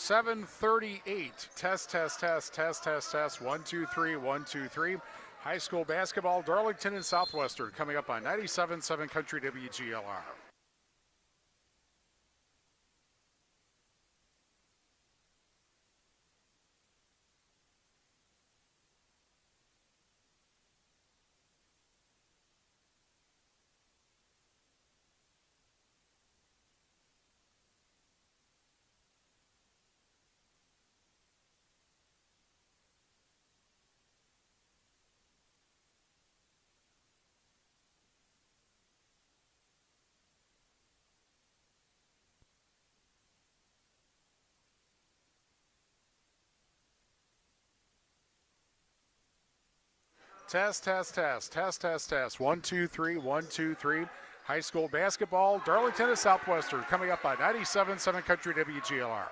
7:38. Test, test, test, test, test, test. 1, 2, 3, 1, 2, 3. High school basketball, Darlington and Southwestern coming up on 97.7 Country WGLR. Test, test, test, test, test, test. 1, 2, 3, 1, 2, 3. High school basketball, Darlington and Southwestern coming up on 97.7 Country WGLR.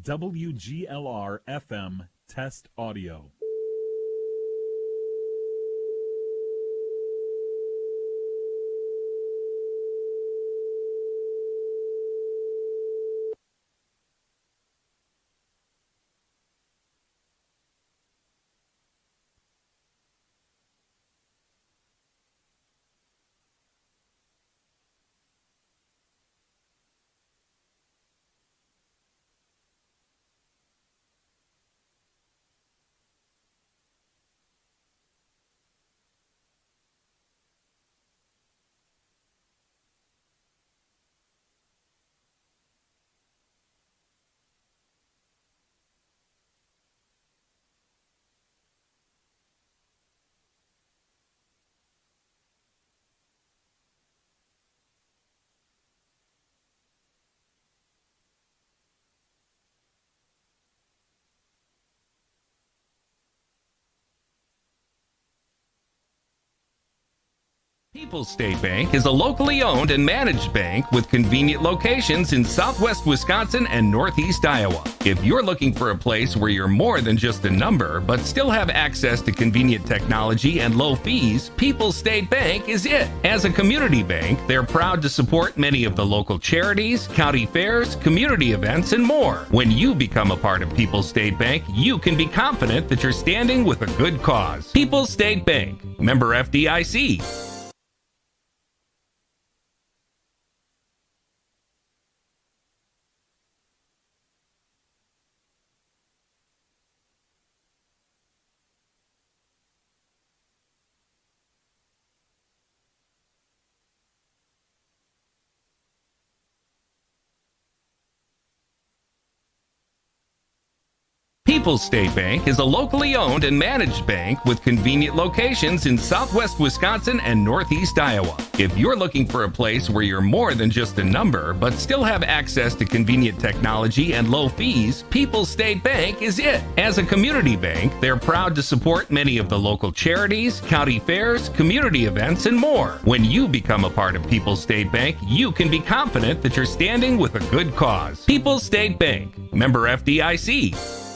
WGLR FM test audio. People's State Bank is a locally owned and managed bank with convenient locations in southwest Wisconsin and northeast Iowa. If you're looking for a place where you're more than just a number, but still have access to convenient technology and low fees, People's State Bank is it. As a community bank, they're proud to support many of the local charities, county fairs, community events, and more. When you become a part of People's State Bank, you can be confident that you're standing with a good cause. People's State Bank, member FDIC. People's State Bank is a locally owned and managed bank with convenient locations in southwest Wisconsin and northeast Iowa. If you're looking for a place where you're more than just a number, but still have access to convenient technology and low fees, People's State Bank is it. As a community bank, they're proud to support many of the local charities, county fairs, community events, and more. When you become a part of People's State Bank, you can be confident that you're standing with a good cause. People's State Bank, member FDIC.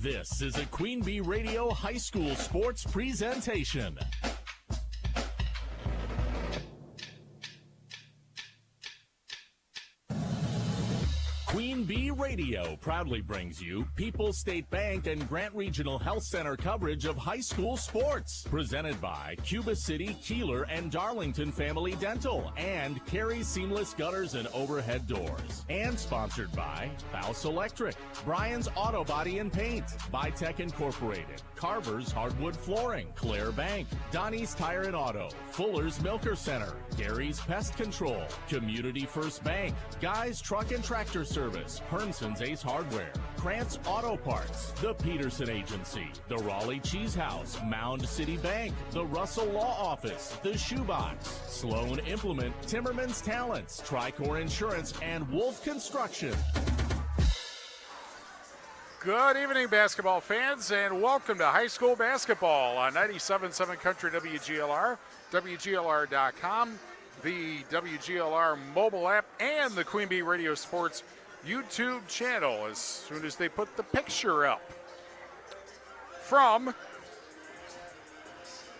This is a Queen Bee Radio High School Sports presentation. Queen Bee Radio proudly brings you People's State Bank and Grant Regional Health Center coverage of high school sports. Presented by Cuba City, Kieler, and Darlington Family Dental and Carey Seamless Gutters and Overhead Doors. And sponsored by Faust Electric, Brian's Auto Body and Paint, Bytech Incorporated, Carver's Hardwood Flooring, Claire Bank, Donnie's Tire and Auto, Fuller's Milker Center, Gary's Pest Control, Community First Bank, Guy's Truck and Tractor Service, Hernson's Ace Hardware, Krantz Auto Parts, the Peterson Agency, the Raleigh Cheese House, Mound City Bank, the Russell Law Office, the Shoebox, Sloan Implement, Timmerman's Talents, Tricor Insurance, and Wolf Construction. Good evening, basketball fans, and welcome to high school basketball on 97.7 Country WGLR, WGLR.com, the WGLR mobile app, and the Queen Bee Radio Sports YouTube channel as soon as they put the picture up. From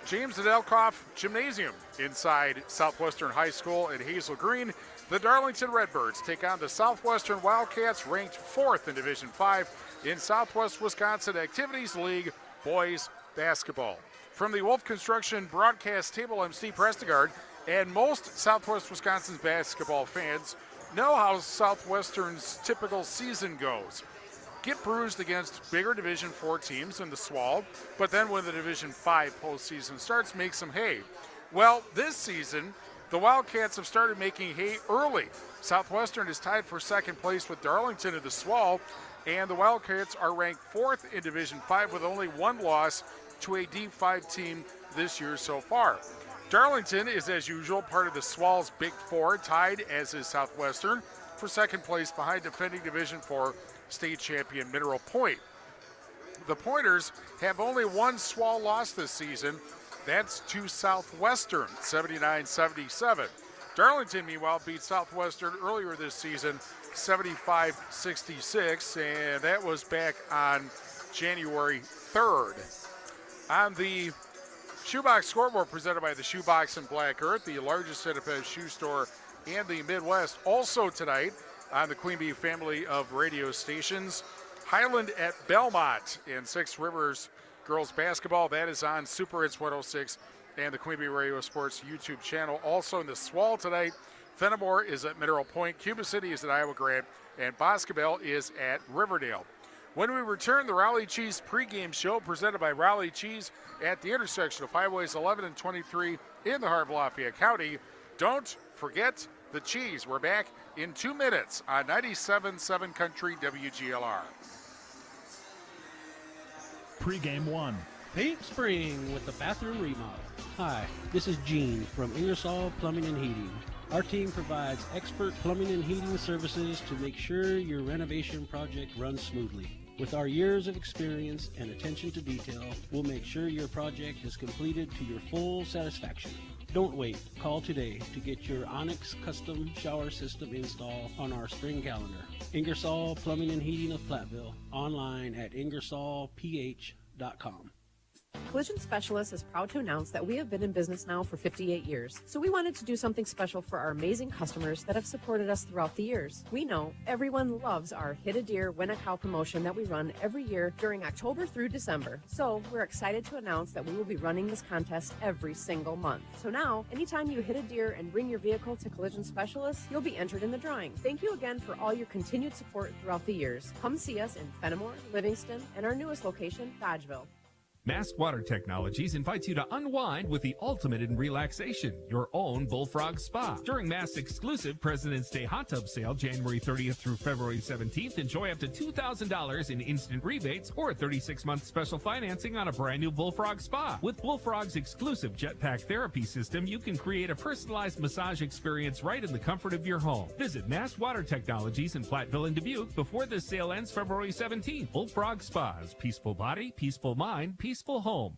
James Adelkoff Gymnasium inside Southwestern High School at Hazel Green, the Darlington Redbirds take on the Southwestern Wildcats, ranked 4th in Division 5 in Southwest Wisconsin Activities League boys basketball. From the Wolf Construction broadcast table, I'm Steve Prestigard, and most Southwest Wisconsin's basketball fans know how Southwestern's typical season goes. Get bruised against bigger Division 4 teams in the SWAL, but then when the Division 5 postseason starts, make some hay. Well, this season, the Wildcats have started making hay early. Southwestern is tied for second place with Darlington in the SWAL, and the Wildcats are ranked 4th in Division 5 with only one loss to a D5 team this year so far. Darlington is, as usual, part of the SWAL's Big Four, tied, as is Southwestern, for second place behind defending Division 4 state champion Mineral Point. The Pointers have only one SWAL loss this season. That's to Southwestern, 79-77. Darlington, meanwhile, beat Southwestern earlier this season, 75-66, and that was back on January 3rd. On the Shoebox scoreboard presented by the Shoebox in Black Earth, the largest independent shoe store in the Midwest. Also tonight on the Queen Bee family of radio stations, Highland at Belmont and Six Rivers girls basketball. That is on Super Hits 106 and the Queen Bee Radio Sports YouTube channel. Also in the SWAL tonight, Fenimore is at Mineral Point, Cuba City is at Iowa Grant, and Boscobel is at Riverdale. When we return, the Raleigh Cheese pregame show presented by Raleigh Cheese at the intersection of Highways 11 and 23 in the heart of Lafayette County. Don't forget the cheese. We're back in 2 minutes on 97.7 Country WGLR. Pregame 1. Paint spring with the bathroom remodel. Hi, this is Gene from Ingersoll Plumbing and Heating. Our team provides expert plumbing and heating services to make sure your renovation project runs smoothly. With our years of experience and attention to detail, we'll make sure your project is completed to your full satisfaction. Don't wait. Call today to get your Onyx custom shower system install on our spring calendar. Ingersoll Plumbing and Heating of Platteville. Online at ingersollph.com. Collision Specialist is proud to announce that we have been in business now for 58 years. So we wanted to do something special for our amazing customers that have supported us throughout the years. We know everyone loves our Hit a Deer, Win a Cow promotion that we run every year during October through December. So we're excited to announce that we will be running this contest every single month. So now, anytime you hit a deer and bring your vehicle to Collision Specialist, you'll be entered in the drawing. Thank you again for all your continued support throughout the years. Come see us in Fenimore, Livingston, and our newest location, Dodgeville. Mass Water Technologies invites you to unwind with the ultimate in relaxation, your own Bullfrog Spa. During Mass exclusive President's Day hot tub sale, January 30th through February 17th, enjoy up to $2,000 in instant rebates or 36-month special financing on a brand new Bullfrog Spa. With Bullfrog's exclusive jetpack therapy system, you can create a personalized massage experience right in the comfort of your home. Visit Mass Water Technologies in Platteville and Dubuque before this sale ends February 17th. Bullfrog Spas, peaceful body, peaceful mind, peaceful home.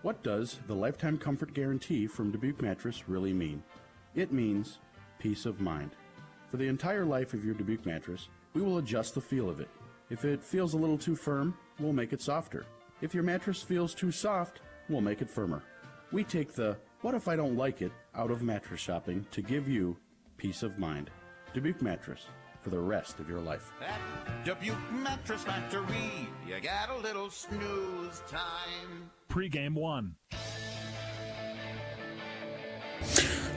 What does the Lifetime Comfort Guarantee from Dubuque Mattress really mean? It means peace of mind. For the entire life of your Dubuque mattress, we will adjust the feel of it, If it feels a little too firm, we'll make it softer. If your mattress feels too soft, we'll make it firmer. We take the "what if I don't like it" out of mattress shopping to give you peace of mind. Dubuque Mattress, for the rest of your life. At Dubuque Mattress Factory, you got a little snooze time. Pregame 1.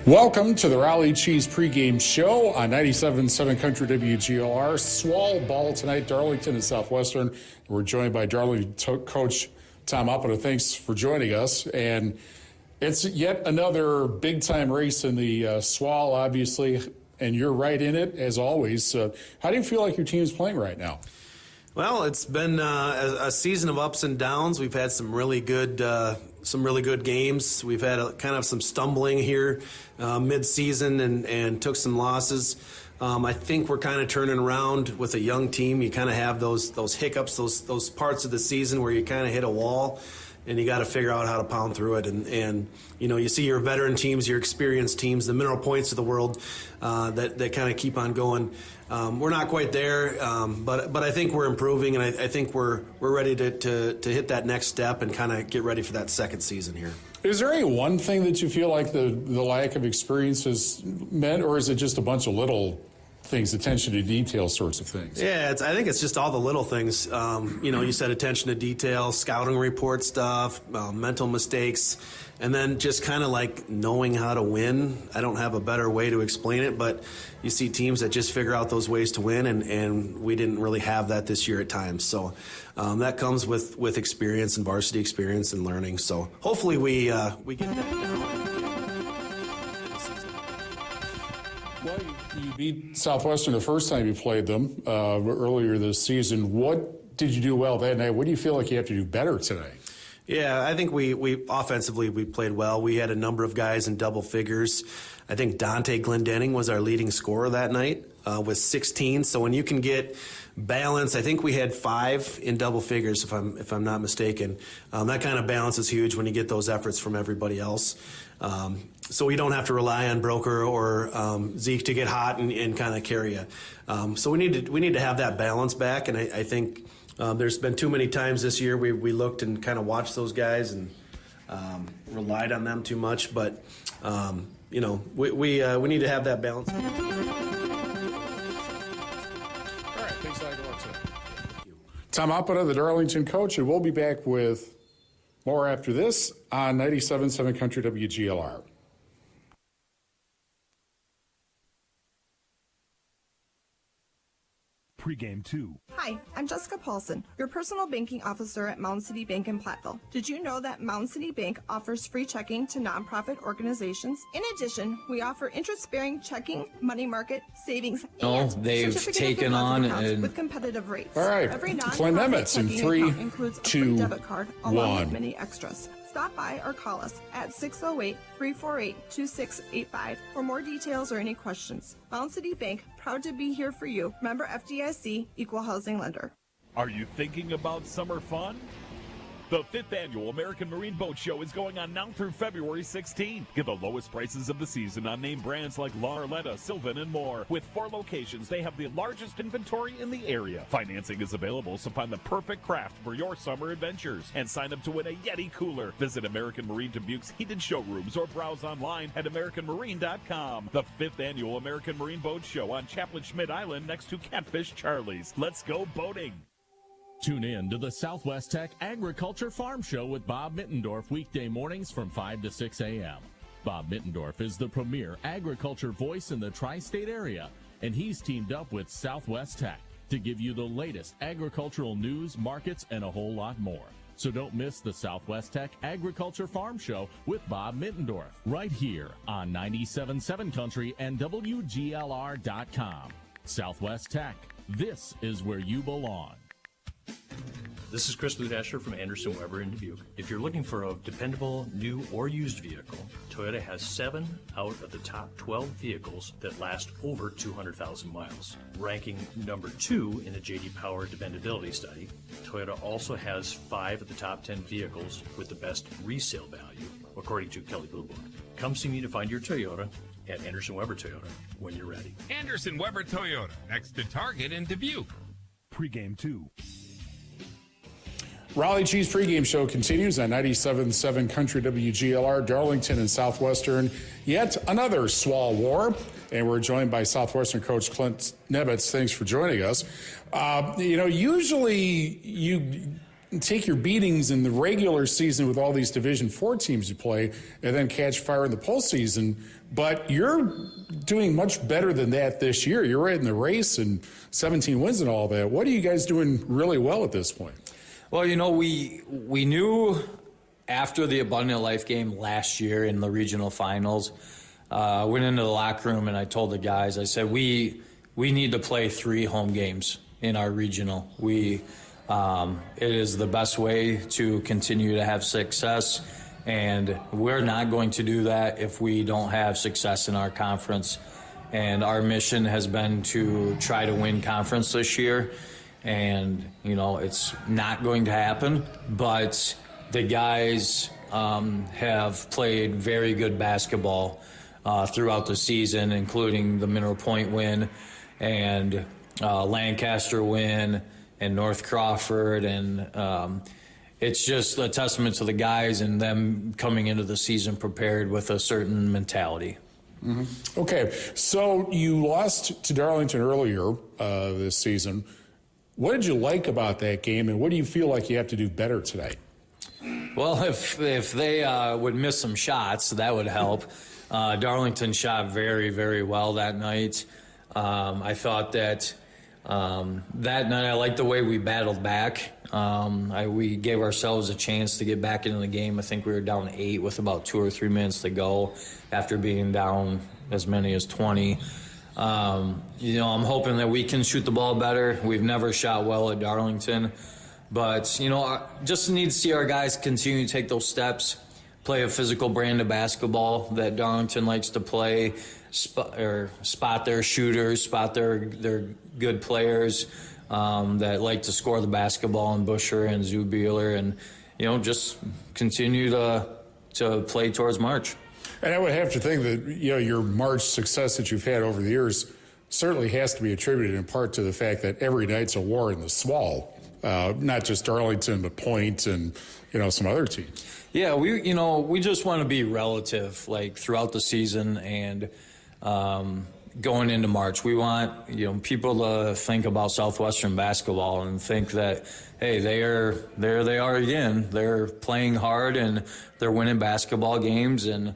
Welcome to the Raleigh Cheese pregame show on 97.7 Country WGLR. Swall ball tonight, Darlington and Southwestern. We're joined by Darlington coach Tom Uppita. Thanks for joining us. And it's yet another big-time race in the Swall, obviously, and you're right in it, as always. How do you feel like your team's playing right now? Well, it's been a season of ups and downs. We've had some really good games. We've had kind of some stumbling here mid-season and took some losses. I think we're kind of turning around with a young team. You kind of have those hiccups, those parts of the season where you kind of hit a wall, and you got to figure out how to pound through it. And you see your veteran teams, your experienced teams, the Mineral Points of the world that kind of keep on going. We're not quite there, but I think we're improving, and I think we're ready to hit that next step and kind of get ready for that second season here. Is there any one thing that you feel like the lack of experience has meant, or is it just a bunch of little things, attention to detail sorts of things? Yeah, I think it's just all the little things. You said attention to detail, scouting report stuff, mental mistakes, and then just kind of like knowing how to win. I don't have a better way to explain it, but you see teams that just figure out those ways to win, and we didn't really have that this year at times. So that comes with experience and varsity experience and learning. So hopefully we get that down. Well, you beat Southwestern the first time you played them earlier this season. What did you do well that night? What do you feel like you have to do better today? Yeah, I think we offensively we played well. We had a number of guys in double figures. I think Dante Glendenning was our leading scorer that night with 16. So when you can get balance, I think we had 5 in double figures, if I'm not mistaken. That kind of balance is huge when you get those efforts from everybody else. So we don't have to rely on Broker or Zeke to get hot and kind of carry you. So we need to have that balance back, and I think there's been too many times this year we looked and kind of watched those guys and relied on them too much. But we need to have that balance. All right, thanks a lot. Tom Uppita, the Darlington coach, and we'll be back with more after this on 97.7 Country WGLR. Pregame 2. Hi, I'm Jessica Paulson, your personal banking officer at Mound City Bank in Platteville. Did you know that Mound City Bank offers free checking to nonprofit organizations? In addition, we offer interest-bearing checking, money market, savings, and they've taken on with competitive rates. All right, Every Glenn Nemitz in checking 3, account includes a 2, free debit card along 1. with many extras. Stop by or call us at 608-348-2685 for more details or any questions. Mound City Bank, proud to be here for you. Member FDIC, Equal Housing Lender. Are you thinking about summer fun? The 5th Annual American Marine Boat Show is going on now through February 16th. Get the lowest prices of the season on name brands like La Arletta, Sylvan, and more. With 4 locations, they have the largest inventory in the area. Financing is available, so find the perfect craft for your summer adventures. And sign up to win a Yeti cooler. Visit American Marine Dubuque's heated showrooms or browse online at AmericanMarine.com. The 5th Annual American Marine Boat Show on Chaplain Schmidt Island next to Catfish Charlie's. Let's go boating. Tune in to the Southwest Tech Agriculture Farm Show with Bob Mittendorf weekday mornings from 5 to 6 a.m. Bob Mittendorf is the premier agriculture voice in the tri-state area, and he's teamed up with Southwest Tech to give you the latest agricultural news, markets, and a whole lot more. So don't miss the Southwest Tech Agriculture Farm Show with Bob Mittendorf right here on 97.7 Country and WGLR.com. Southwest Tech, this is where you belong. This is Chris Ludasher from Anderson Weber in Dubuque. If you're looking for a dependable new or used vehicle, Toyota has 7 out of the top 12 vehicles that last over 200,000 miles. Ranking number 2 in the J.D. Power dependability study, Toyota also has 5 of the top 10 vehicles with the best resale value, according to Kelley Blue Book. Come see me to find your Toyota at Anderson Weber Toyota when you're ready. Anderson Weber Toyota, next to Target in Dubuque. Pregame 2. Raleigh Cheese pregame show continues on 97.7 Country WGLR, Darlington and Southwestern. Yet another SWAL war, and we're joined by Southwestern coach Clint Nemitz. Thanks for joining us. Usually you take your beatings in the regular season with all these Division IV teams you play and then catch fire in the postseason, but you're doing much better than that this year. You're right in the race and 17 wins and all that. What are you guys doing really well at this point? Well, we knew after the Abundant Life game last year in the regional finals, I went into the locker room and I told the guys, I said, we need to play 3 home games in our regional. It is the best way to continue to have success, and we're not going to do that if we don't have success in our conference. And our mission has been to try to win conference this year. And, it's not going to happen, but the guys have played very good basketball throughout the season, including the Mineral Point win and Lancaster win and North Crawford. And it's just a testament to the guys and them coming into the season prepared with a certain mentality. Mm-hmm. Okay, so you lost to Darlington earlier this season. What did you like about that game, and what do you feel like you have to do better tonight? Well, if they would miss some shots, that would help. Darlington shot very, very well that night. I thought that that night I liked the way we battled back. We gave ourselves a chance to get back into the game. I think we were down 8 with about 2 or 3 minutes to go after being down as many as 20. I'm hoping that we can shoot the ball better. We've never shot well at Darlington. But, just need to see our guys continue to take those steps, play a physical brand of basketball that Darlington likes to play, spot their shooters, spot their good players that like to score the basketball, and Busher and Zubeeler, and, just continue to play towards March. And I would have to think that, your March success that you've had over the years certainly has to be attributed in part to the fact that every night's a war in the SWAL, not just Darlington, but Point and, some other teams. Yeah, we just want to be relative, throughout the season and going into March. We want, people to think about Southwestern basketball and think that, hey, there they are again. They're playing hard and they're winning basketball games, and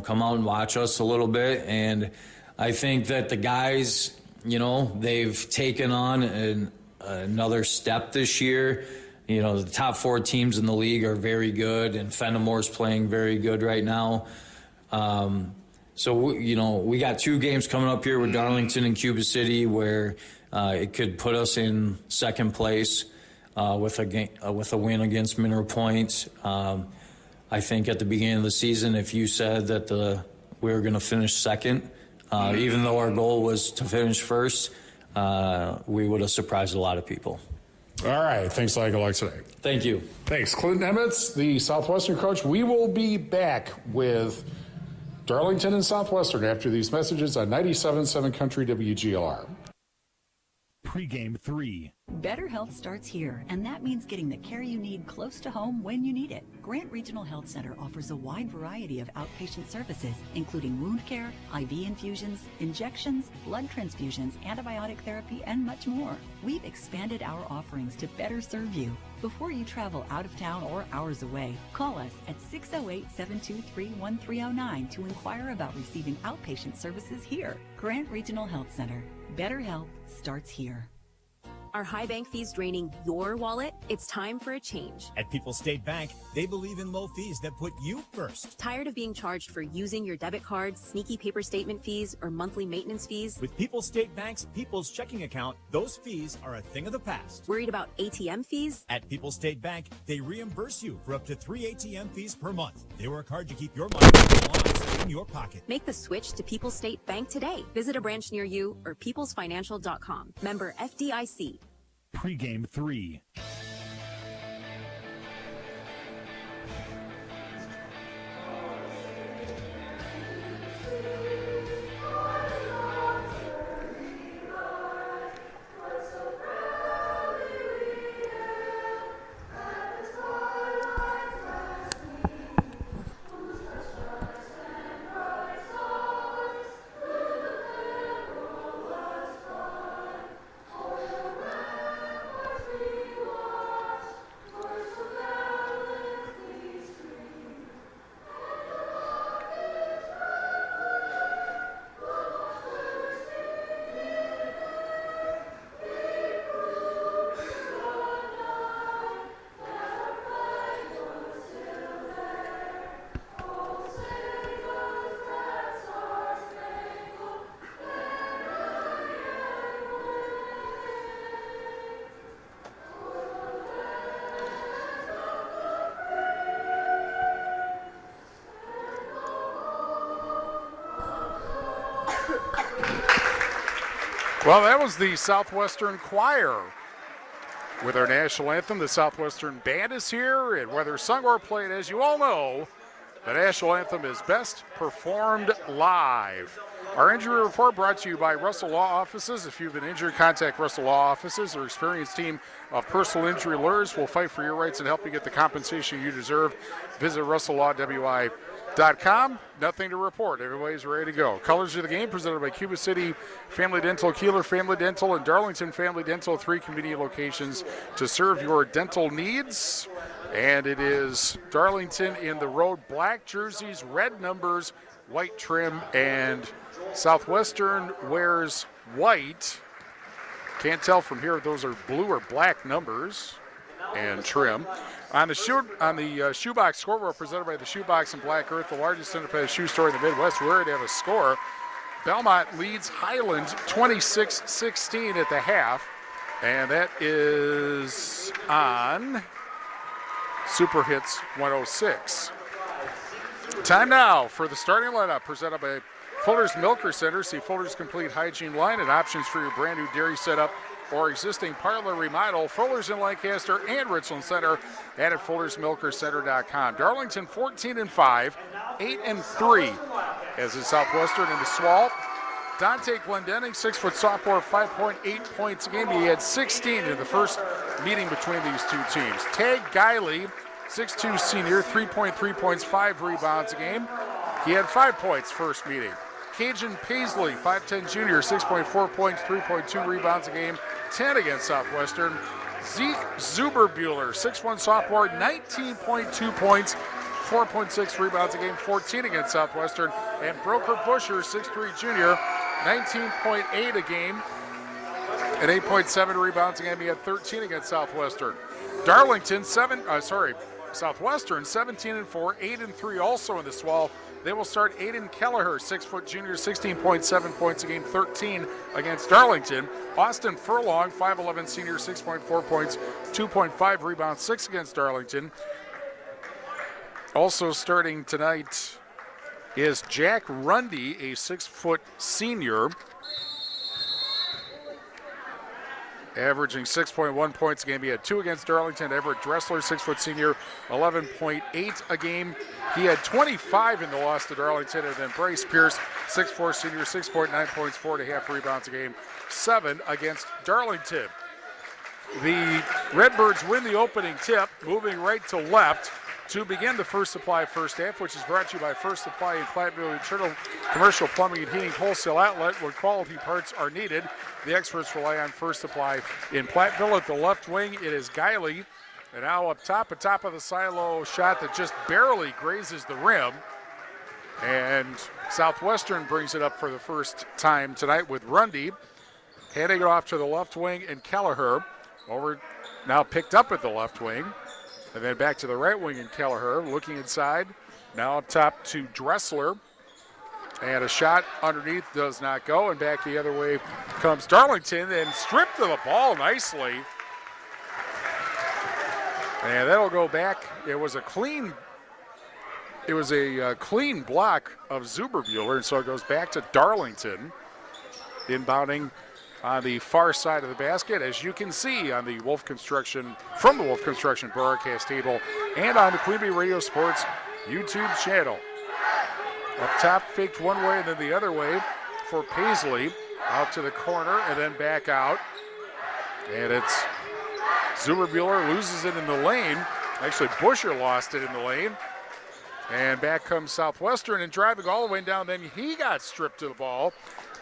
come out and watch us a little bit. And I think that the guys, they've taken on another step this year. The top 4 teams in the league are very good, and Fenimore's playing very good right now. So, we got 2 games coming up here with Darlington and Cuba City where it could put us in second place with a win against Mineral Point. I think at the beginning of the season, if you said that we were going to finish second, even though our goal was to finish first, we would have surprised a lot of people. All right. Thanks like today. Thank you. Thanks. Clint Nemitz, the Southwestern coach. We will be back with Darlington and Southwestern after these messages on 97.7 Country WGLR. Pregame 3. Better health starts here, and that means getting the care you need close to home when you need it. Grant Regional Health Center offers a wide variety of outpatient services, including wound care, IV infusions, injections, blood transfusions, antibiotic therapy, and much more. We've expanded our offerings to better serve you. Before you travel out of town or hours away, call us at 608-723-1309 to inquire about receiving outpatient services here. Grant Regional Health Center. Better health starts here. Are high bank fees draining your wallet? It's time for a change. At People's State Bank, they believe in low fees that put you first. Tired of being charged for using your debit card, sneaky paper statement fees, or monthly maintenance fees? With People's State Bank's People's Checking Account, those fees are a thing of the past. Worried about ATM fees? At People's State Bank, they reimburse you for up to 3 ATM fees per month. They work hard to keep your money in your pocket. Make the switch to People's State Bank today. Visit a branch near you or peoplesfinancial.com. Member FDIC. Pregame 3. Well, that was the Southwestern Choir with our national anthem. The Southwestern Band is here, and whether sung or played, as you all know, the national anthem is best performed live. Our injury report brought to you by Russell Law Offices. If you've been injured, contact Russell Law Offices. Our experienced team of personal injury lawyers will fight for your rights and help you get the compensation you deserve. Visit RussellLawWI.com. Nothing to report. Everybody's ready to go. Colors of the game presented by Cuba City Family Dental, Kieler Family Dental, and Darlington Family Dental. 3 convenient locations to serve your dental needs. And it is Darlington in the road. Black jerseys, red numbers, white trim, and Southwestern wears white. Can't tell from here if those are blue or black numbers and trim. On the shoebox scoreboard presented by the Shoebox and Black Earth, the largest independent shoe store in the Midwest. We're ready to have a score. Belmont leads Highland 26-16 at the half, and that is on Super Hits 106. Time now for the starting lineup presented by Fuller's Milker Center. See Fuller's complete hygiene line and options for your brand new dairy setup or existing parlor remodel. Fuller's in Lancaster and Richland Center and at Fuller'sMilkerCenter.com. Darlington 14-5, 8-3 as is Southwestern in the Swall. Dante Glendenning, 6-foot sophomore, 5.8 points a game. He had 16 in the first meeting between these two teams. Tag Guiley, 6'2 senior, 3.3 points, 5 rebounds a game. He had 5 points first meeting. Cajun Paisley, 5'10 junior, 6.4 points, 3.2 rebounds a game, 10 against Southwestern. Zeke Zuberbuehler, 6'1 sophomore, 19.2 points, 4.6 rebounds a game, 14 against Southwestern. And Broker Busher, 6'3 junior, 19.8 a game and 8.7 rebounds a game. He had 13 against Southwestern. Southwestern 17-4, 8-3 also in the Swall. They will start Aiden Kelleher, 6-foot junior, 16.7 points a game, 13 against Darlington. Austin Furlong, 5'11 senior, 6.4 points, 2.5 rebounds, 6 against Darlington. Also starting tonight is Jack Rundy, a 6-foot senior, averaging 6.1 points a game. He had 2 against Darlington. Everett Dressler, 6-foot senior, 11.8 a game. He had 25 in the loss to Darlington. And then Bryce Pierce, 6'4 senior, 6.9 points, 4.5 rebounds a game, 7 against Darlington. The Redbirds win the opening tip, moving right to left to begin the First Supply first half, which is brought to you by First Supply in Platteville, Eternal Commercial Plumbing and Heating Wholesale Outlet. When quality parts are needed, the experts rely on First Supply in Platteville. At the left wing, it is Guiley. And now atop of the silo, shot that just barely grazes the rim. And Southwestern brings it up for the first time tonight with Rundy. Handing it off to the left wing, and Kelleher over now picked up at the left wing. And then back to the right wing in Kelleher, looking inside. Now up top to Dressler. And a shot underneath does not go. And back the other way comes Darlington and stripped of the ball nicely. And that'll go back. It was a clean block of Zuberbuehler, and so it goes back to Darlington. Inbounding on the far side of the basket, as you can see on the Wolf Construction broadcast table and on the Queen Bee Radio Sports YouTube channel. Up top, faked one way and then the other way for Paisley. Out to the corner and then back out. And it's Zuberbuehler loses it in the lane. Actually, Busher lost it in the lane. And back comes Southwestern and driving all the way down. Then he got stripped to the ball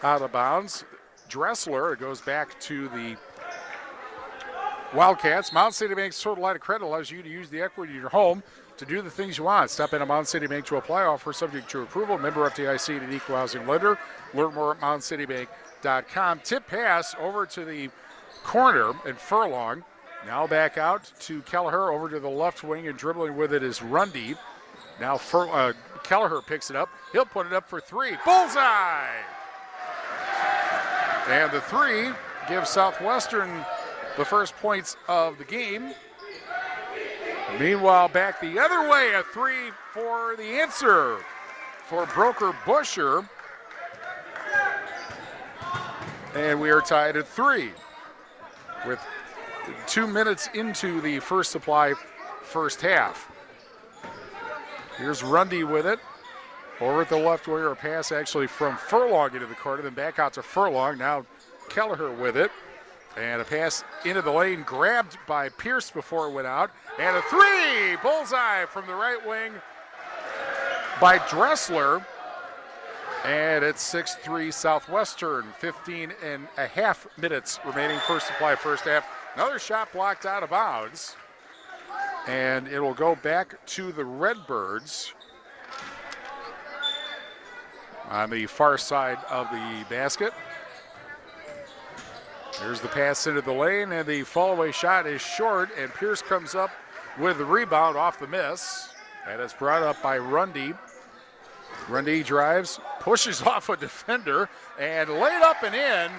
out of bounds. Dressler, it goes back to the Wildcats. Mountain City Bank's Total Line of Credit allows you to use the equity in your home to do the things you want. Stop in at Mountain City Bank to apply. Offer subject to approval. Member FDIC and an equal housing lender. Learn more at mountaincitybank.com. Tip pass over to the corner and Furlong. Now back out to Kelleher over to the left wing, and dribbling with it is Rundy. Now Kelleher picks it up. He'll put it up for 3. Bullseye! And the 3 gives Southwestern the first points of the game. Meanwhile, back the other way, a 3 for the answer for Broker Busher. And we are tied at 3 with 2 minutes into the First Supply first half. Here's Rundy with it. Over at the left winger, a pass actually from Furlong into the corner, then back out to Furlong. Now Kelleher with it. And a pass into the lane, grabbed by Pierce before it went out. And a 3, bullseye from the right wing by Dressler. And it's 6-3 Southwestern, 15 and a half minutes remaining First Supply first half. Another shot blocked out of bounds. And it will go back to the Redbirds on the far side of the basket. There's the pass into the lane, and the fall-away shot is short, and Pierce comes up with the rebound off the miss. And it's brought up by Rundy. Rundy drives, pushes off a defender, and laid up and in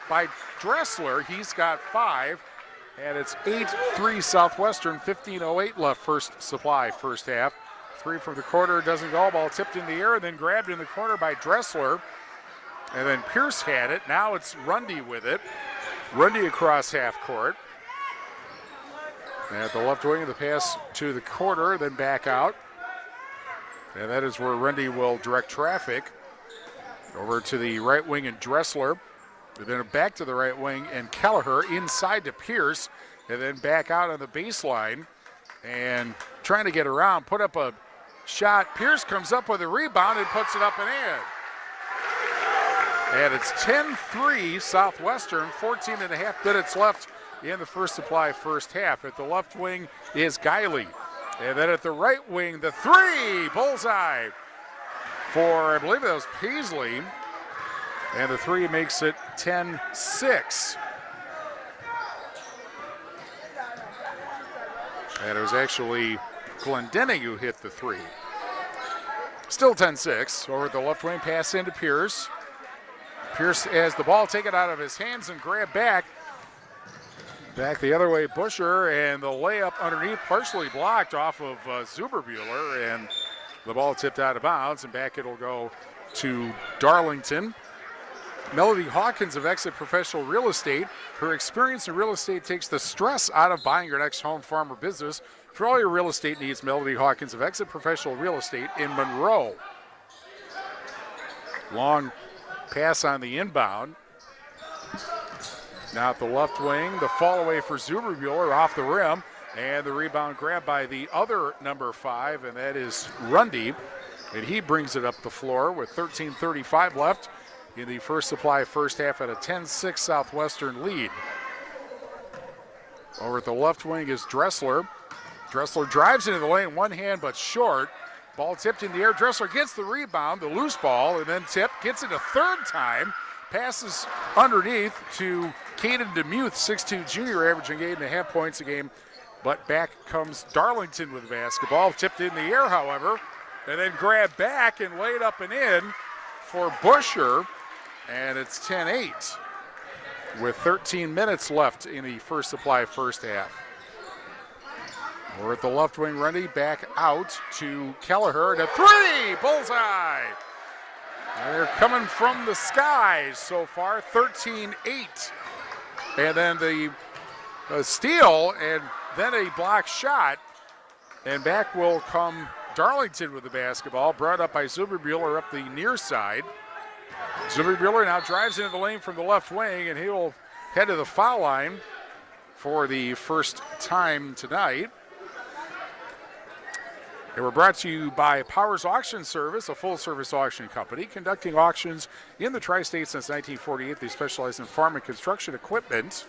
by Dressler. He's got 5, and it's 8-3 Southwestern, 15:08 left First Supply first half. 3 from the corner, doesn't go. Ball tipped in the air and then grabbed in the corner by Dressler. And then Pierce had it. Now it's Rundy with it. Rundy across half court. And at the left wing, the pass to the corner, then back out. And that is where Rundy will direct traffic. Over to the right wing and Dressler. And then back to the right wing and Kelleher inside to Pierce. And then back out on the baseline. And trying to get around, put up a shot. Pierce comes up with a rebound and puts it up and in. And it's 10-3 Southwestern, 14 and a half minutes left in the First Supply first half. At the left wing is Guiley. And then at the right wing, the 3, bullseye for, I believe that was Paisley. And the 3 makes it 10-6. And it was actually Glendenning who hit the 3. Still 10-6. Over at the left wing, pass into Pierce. Pierce has the ball taken out of his hands and grabbed back. Back the other way, Busher, and the layup underneath, partially blocked off of Zuberbuehler, and the ball tipped out of bounds, and back it'll go to Darlington. Melody Hawkins of Exit Professional Real Estate. Her experience in real estate takes the stress out of buying your next home, farm, or business. For all your real estate needs, Melody Hawkins of Exit Professional Real Estate in Monroe. Long pass on the inbound. Now at the left wing, the fall away for Zuberbuehler off the rim, and the rebound grabbed by the other number 5, and that is Rundy. And he brings it up the floor with 13:35 left in the First Supply first half at a 10-6 Southwestern lead. Over at the left wing is Dressler. Dressler drives into the lane, one hand but short. Ball tipped in the air. Dressler gets the rebound, the loose ball, and then tipped, gets it a third time. Passes underneath to Caden DeMuth, 6'2 junior, averaging 8.5 points a game. But back comes Darlington with the basketball. Tipped in the air, however, and then grabbed back and laid up and in for Busher. And it's 10-8 with 13 minutes left in the First Supply first half. We're at the left wing, Rundy back out to Kelleher, and a 3, bullseye. And they're coming from the skies so far, 13-8. And then the steal, and then a block shot. And back will come Darlington with the basketball, brought up by Zuberbuehler up the near side. Zuberbuehler now drives into the lane from the left wing, and he will head to the foul line for the first time tonight. And we're brought to you by Powers Auction Service, a full-service auction company conducting auctions in the Tri-State since 1948. They specialize in farm and construction equipment,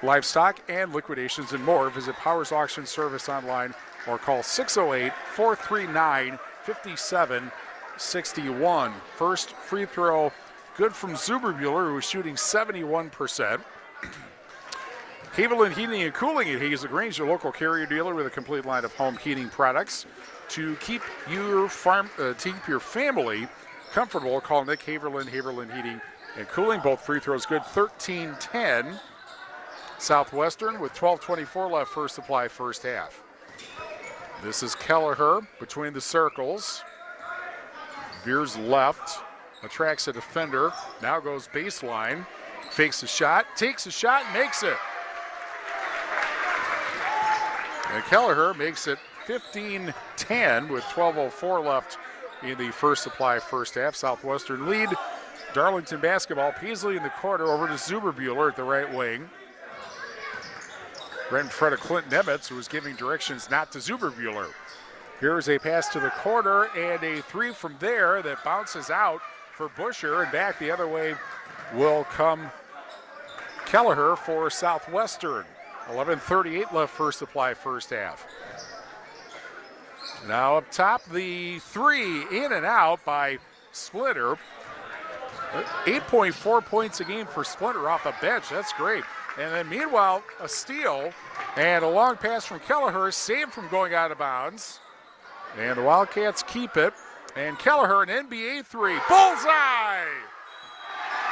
livestock, and liquidations and more. Visit Powers Auction Service online or call 608-439-5761. First free throw good from Zuberbuehler, who is shooting 71%. Haviland Heating and Cooling at Hazel Grange, your local Carrier dealer with a complete line of home heating products. To keep your family comfortable, call Nick Haverland Heating and Cooling. Both free throws good. 13-10 Southwestern with 12:24 left First Supply first half. This is Kelleher between the circles. Veers left. attracts a defender, now goes baseline, fakes a shot, takes a shot, and makes it. And Kelleher makes it 15-10 with 12:04 left in the first supply first half. Southwestern lead. Darlington basketball. Peasley in the corner over to Zuberbuehler at the right wing. Right in front of Clint Nemitz, who was giving directions not to Zuberbuehler. Here's a pass to the corner and a three from there that bounces out for Busher, and back the other way will come Kelleher for Southwestern. 11:38 left first supply first half. Now up top, the three in and out by Splinter. 8.4 points a game for Splinter off the bench. That's great. And then meanwhile, a steal and a long pass from Kelleher, saved from going out of bounds. And the Wildcats keep it. And Kelleher, an NBA three. Bullseye!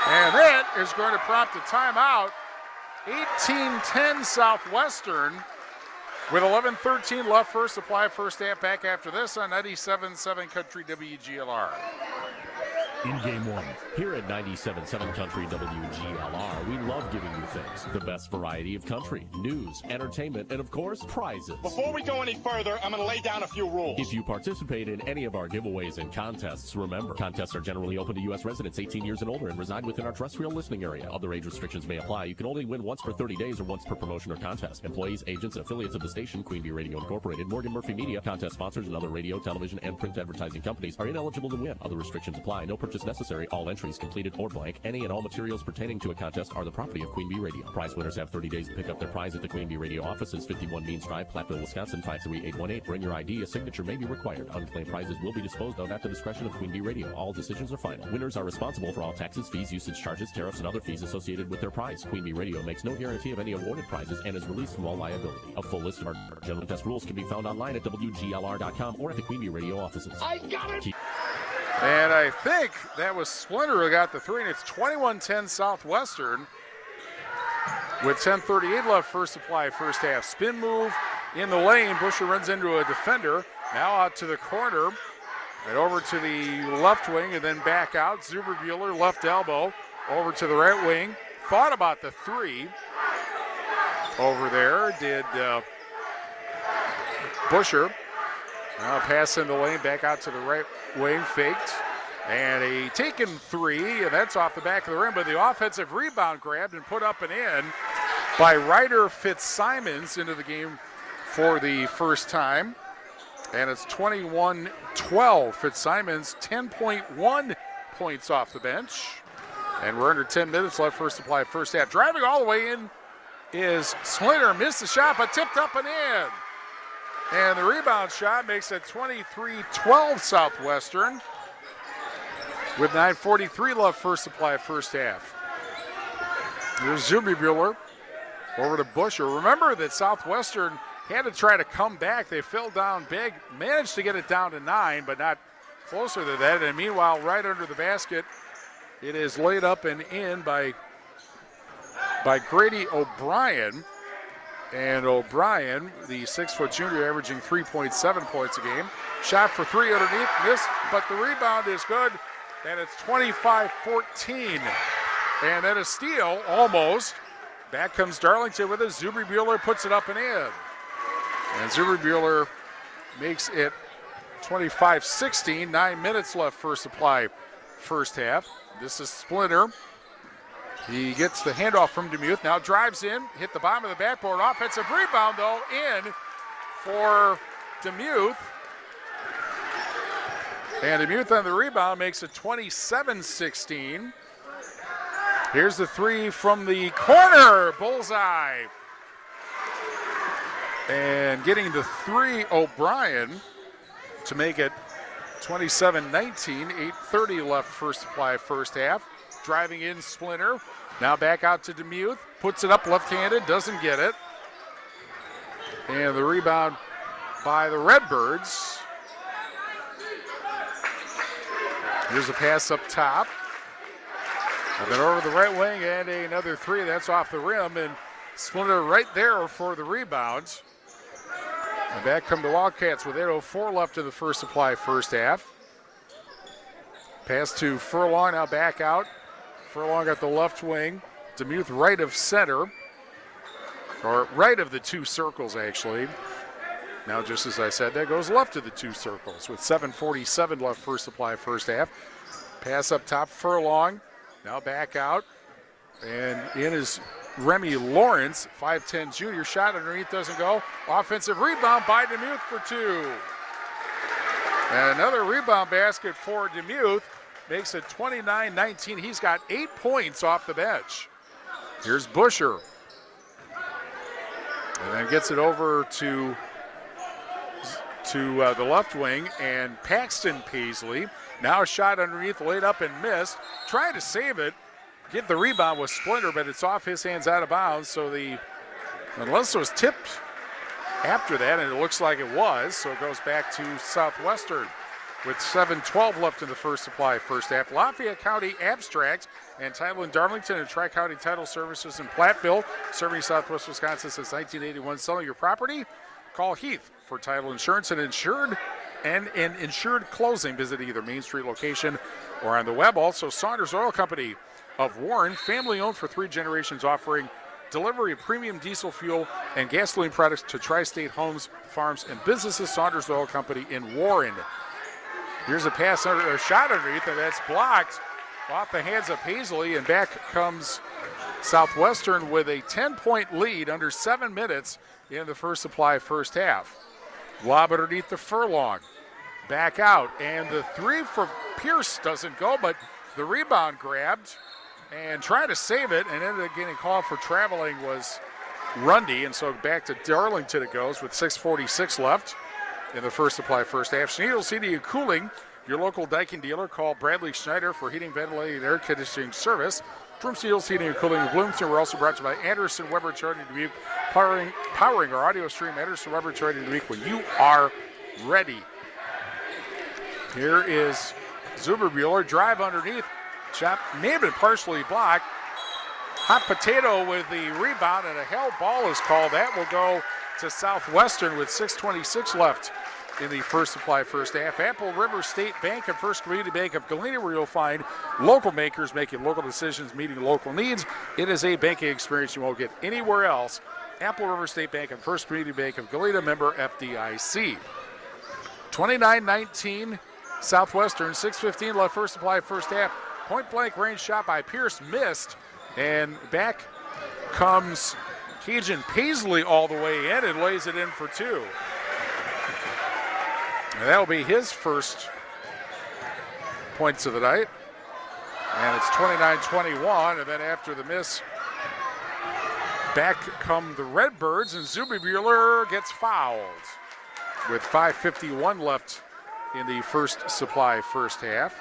And that is going to prompt a timeout. 18-10 Southwestern with 11:13 left first supply first half. Back after this on 97.7 Country WGLR. In game one. Here at 97.7 Country WGLR, we love giving you things. The best variety of country, news, entertainment, and of course, prizes. Before we go any further, I'm going to lay down a few rules. If you participate in any of our giveaways and contests, remember, contests are generally open to U.S. residents 18 years and older and reside within our terrestrial listening area. Other age restrictions may apply. You can only win once per 30 days or once per promotion or contest. Employees, agents, and affiliates of the station, Queen Bee Radio Incorporated, Morgan Murphy Media, contest sponsors, and other radio, television, and print advertising companies are ineligible to win. Other restrictions apply. No purchase necessary. All entries completed or blank. Any and all materials pertaining to a contest are the property of Queen Bee Radio. Prize winners have 30 days to pick up their prize at the Queen Bee Radio offices, 51 Means Drive, Platteville, Wisconsin, 53818. Bring your ID. A signature may be required. Unclaimed prizes will be disposed of at the discretion of Queen Bee Radio. All decisions are final. Winners are responsible for all taxes, fees, usage charges, tariffs, and other fees associated with their prize. Queen Bee Radio makes no guarantee of any awarded prizes and is released from all liability. A full list of our general contest rules can be found online at WGLR.com or at the Queen Bee Radio offices. I got it! And I think that was Splinter who got the three, and it's 21-10 Southwestern with 10:38 left first supply first half. Spin move in the lane. Busher runs into a defender. Now out to the corner and over to the left wing and then back out. Zuberbuehler left elbow over to the right wing. Thought about the three over there. Did Busher. Now pass in the lane, back out to the right wing, faked. And a taken three, and that's off the back of the rim, but the offensive rebound grabbed and put up and in by Ryder Fitzsimons into the game for the first time. And it's 21-12. Fitzsimons 10.1 points off the bench. And we're under 10 minutes left first supply first half. Driving all the way in is Splinter, missed the shot, but tipped up and in. And the rebound shot makes it 23-12 Southwestern with 9:43 left first supply first half. Here's Zuberbuehler over to Busher. Remember that Southwestern had to try to come back. They fell down big, managed to get it down to 9, but not closer to that. And meanwhile, right under the basket, it is laid up and in by Grady O'Brien. And O'Brien, the 6-foot junior, averaging 3.7 points a game. Shot for three underneath, missed, but the rebound is good, and it's 25-14. And then a steal, almost. Back comes Darlington with it. Zuberbuehler puts it up and in. And Zuberbuehler makes it 25-16. 9 minutes left first supply first half. This is Splinter. He gets the handoff from Demuth, now drives in, hit the bottom of the backboard. Offensive rebound, though, in for Demuth. And Demuth on the rebound makes it 27-16. Here's the three from the corner, bullseye. And getting the three, O'Brien, to make it 27-19, 8:30 left first supply first half. Driving in Splinter, now back out to Demuth, puts it up left-handed, doesn't get it. And the rebound by the Redbirds. Here's a pass up top. And then over the right wing and another three, that's off the rim, and Splinter right there for the rebound. And back come the Wildcats with 8:04 left in the first supply first half. Pass to Furlong, now back out. Furlong at the left wing. Demuth right of center. Or right of the two circles, actually. Now, just as I said, that goes left of the two circles with 7:47 left for supply first half. Pass up top, Furlong. Now back out. And in is Remy Lawrence, 5'10 junior. Shot underneath, doesn't go. Offensive rebound by Demuth for two. And another rebound basket for Demuth. Makes it 29-19. He's got 8 points off the bench. Here's Busher. And then gets it over to the left wing, and Paxton Paisley. Now a shot underneath, laid up and missed. Trying to save it. Get the rebound with Splinter, but it's off his hands, out of bounds. So unless it was tipped after that, and it looks like it was, so it goes back to Southwestern with 7:12 left in the first supply first half. Lafayette County Abstract and Title in Darlington and Tri-County Title Services in Platteville, serving Southwest Wisconsin since 1981. Selling your property? Call Heath for title insurance and insured closing. Visit either Main Street location or on the web. Also, Saunders Oil Company of Warren, family owned for 3 generations, offering delivery of premium diesel fuel and gasoline products to tri-state homes, farms, and businesses. Saunders Oil Company in Warren. Here's a pass under a shot underneath, and that's blocked off the hands of Paisley, and back comes Southwestern with a 10-point lead under 7 minutes in the first supply first half. Lob underneath the Furlong. Back out, and the three for Pierce doesn't go, but the rebound grabbed and trying to save it, and ended up getting called for traveling was Rundy, and so back to Darlington it goes with 6:46 left in the first supply first half. Schneidels Heating and Cooling, your local Daikin dealer. Call Bradley Schneider for heating, ventilating, and air conditioning service. From Schneidels Heating and Cooling in Bloomington, we're also brought to you by Anderson Weber Charting Dubuque, powering our audio stream. Anderson Weber Charting Dubuque when you are ready. Here is Zuberbuehler, drive underneath. Shot may have been partially blocked. Hot Potato with the rebound, and a held ball is called. That will go to Southwestern with 6:26 left in the first supply first half. Apple River State Bank and First Community Bank of Galena, where you'll find local makers making local decisions, meeting local needs. It is a banking experience you won't get anywhere else. Apple River State Bank and First Community Bank of Galena, member FDIC. 29-19 Southwestern, 6:15 left first supply first half. Point blank range shot by Pierce, missed, and back comes Cajun Paisley all the way in and lays it in for two. And that'll be his first points of the night. And it's 29-21, and then after the miss, back come the Redbirds, and Zuberbuehler gets fouled with 5:51 left in the first supply first half.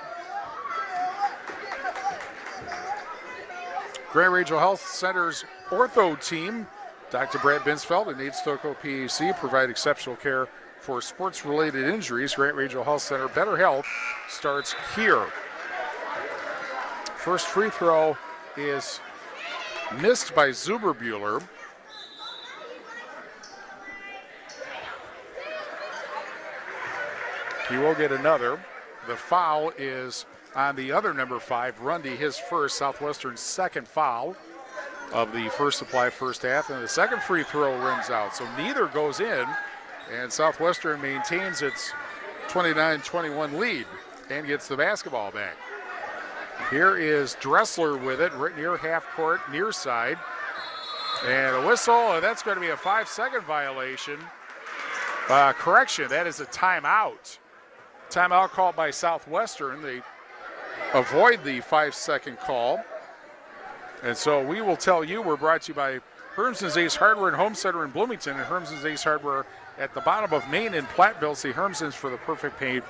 Grand Regional Health Center's ortho team, Dr. Brad Binsfeld and Nate Stocco, PAC, provide exceptional care for sports-related injuries. Grand Regional Health Center, better health starts here. First free throw is missed by Zuberbuehler. He will get another. The foul is on the other number 5, Rundy, his first, Southwestern's second foul of the first supply first half, and the second free throw rims out. So neither goes in, and Southwestern maintains its 29-21 lead and gets the basketball back. Here is Dressler with it, right near half court, near side. And a whistle, and that's going to be a 5-second violation. Correction, that is a timeout. Timeout called by Southwestern. They avoid the 5-second call. And so we will tell you, we're brought to you by Hermson's Ace Hardware and Home Center in Bloomington and Hermson's Ace Hardware at the bottom of Main in Platteville. See Hermson's for the perfect paint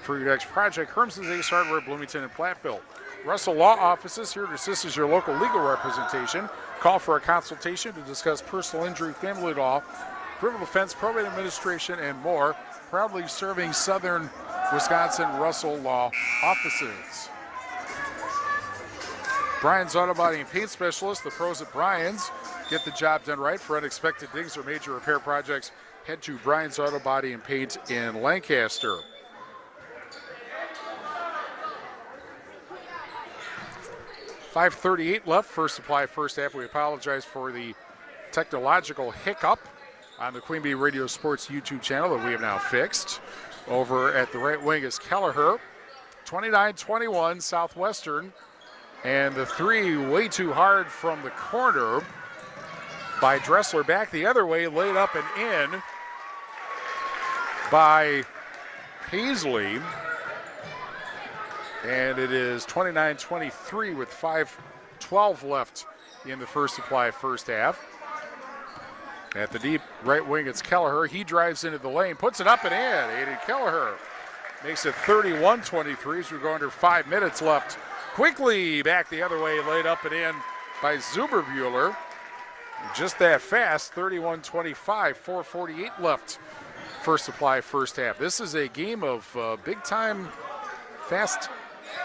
for your next project. Hermson's Ace Hardware, Bloomington and Platteville. Russell Law Offices here to assist as your local legal representation. Call for a consultation to discuss personal injury, family law, criminal defense, probate administration, and more. Proudly serving Southern Wisconsin Russell Law Offices. Bryan's Auto Body and Paint Specialist, the pros at Bryan's. Get the job done right. For unexpected digs or major repair projects, head to Bryan's Auto Body and Paint in Lancaster. 5:38 left, first supply, first half. We apologize for the technological hiccup on the Queen Bee Radio Sports YouTube channel that we have now fixed. Over at the right wing is Kelleher. 29-21 Southwestern. And the three way too hard from the corner by Dressler. Back the other way, laid up and in by Paisley. And it is 29-23 with 5:12 left in the first supply, first half. At the deep right wing, it's Kelleher. He drives into the lane, puts it up and in. Aiden Kelleher makes it 31-23 as we go under 5 minutes left. Quickly back the other way, laid up and in by Zuberbuehler. Just that fast, 31-25, 4:48 left. First supply, first half. This is a game of big-time fast